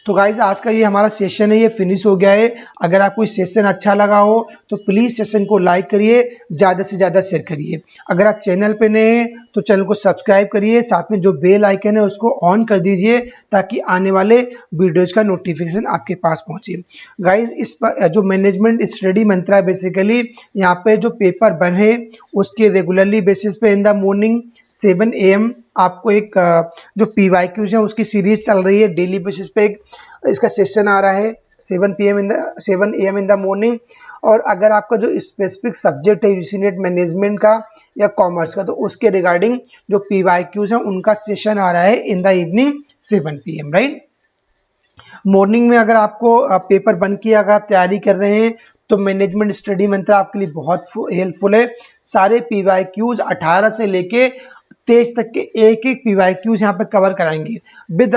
तो गाइज आज का ये हमारा सेशन है ये फिनिश हो गया है। अगर आपको इस सेशन अच्छा लगा हो तो प्लीज़ सेशन को लाइक करिए, ज़्यादा से ज़्यादा शेयर करिए। अगर आप चैनल पे नए हैं तो चैनल को सब्सक्राइब करिए, साथ में जो बेल आइकन है उसको ऑन कर दीजिए ताकि आने वाले वीडियोज़ का नोटिफिकेशन आपके पास पहुँचे। गाइज इस पर जो मैनेजमेंट स्टडी मंत्रा है बेसिकली यहाँ पे जो पेपर बने उसके रेगुलरली बेसिस पे इन द मॉर्निंग 7 AM आपको एक जो PYQs है उसकी सीरीज चल रही है, डेली बेसिस पे एक इसका सेशन आ रहा है 7 AM इन द मॉर्निंग। और अगर आपका जो स्पेसिफिक सब्जेक्ट है यूसीनेट मैनेजमेंट का या कॉमर्स का तो उसके रिगार्डिंग जो PYQs है उनका सेशन आ रहा है in the evening 7 PM, right. Morning में अगर आपको पेपर बन की अगर आप तैयारी कर रहे हैं तो मैनेजमेंट स्टडी मंत्र आपके लिए बहुत हेल्पफुल है। सारे PYQs 18 से लेके 23 तक के एक एक PYQs यहाँ पे कवर कराएंगे विद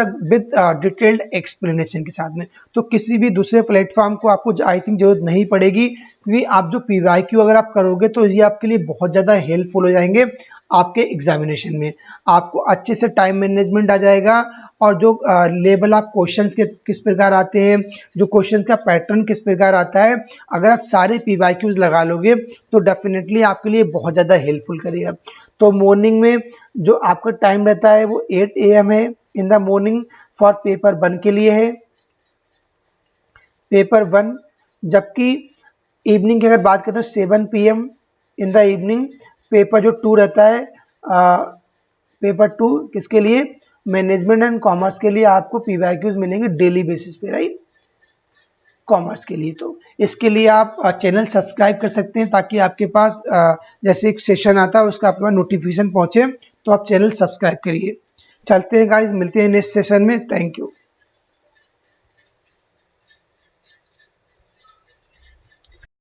डिटेल्ड एक्सप्लेनेशन के साथ में। तो किसी भी दूसरे प्लेटफॉर्म को आपको आई थिंक जरूरत नहीं पड़ेगी, क्योंकि आप जो PYQ अगर आप करोगे तो ये आपके लिए बहुत ज़्यादा हेल्पफुल हो जाएंगे आपके एग्जामिनेशन में। आपको अच्छे से टाइम मैनेजमेंट आ जाएगा, और जो लेवल आप क्वेश्चंस के किस प्रकार आते हैं, जो क्वेश्चंस का पैटर्न किस प्रकार आता है, अगर आप सारे PYQs लगा लोगे तो डेफिनेटली आपके लिए बहुत ज़्यादा हेल्पफुल करेगा। तो मॉर्निंग में जो आपका टाइम रहता है वो 8 AM है in the morning for paper 1 के लिए है, पेपर 1। जबकि इवनिंग की अगर बात करें तो 7 PM in the evening paper जो 2 रहता है, पेपर 2 किसके लिए, मैनेजमेंट एंड कॉमर्स के लिए आपको PYQs मिलेंगे डेली बेसिस पे, राइट, कॉमर्स के लिए। तो इसके लिए आप चैनल सब्सक्राइब कर सकते हैं, ताकि आपके पास जैसे एक सेशन आता है उसका आपके पास नोटिफिकेशन पहुंचे, तो आप चैनल सब्सक्राइब करिए। चलते हैं गाइस, मिलते हैं नेक्स्ट सेशन में। Thank you.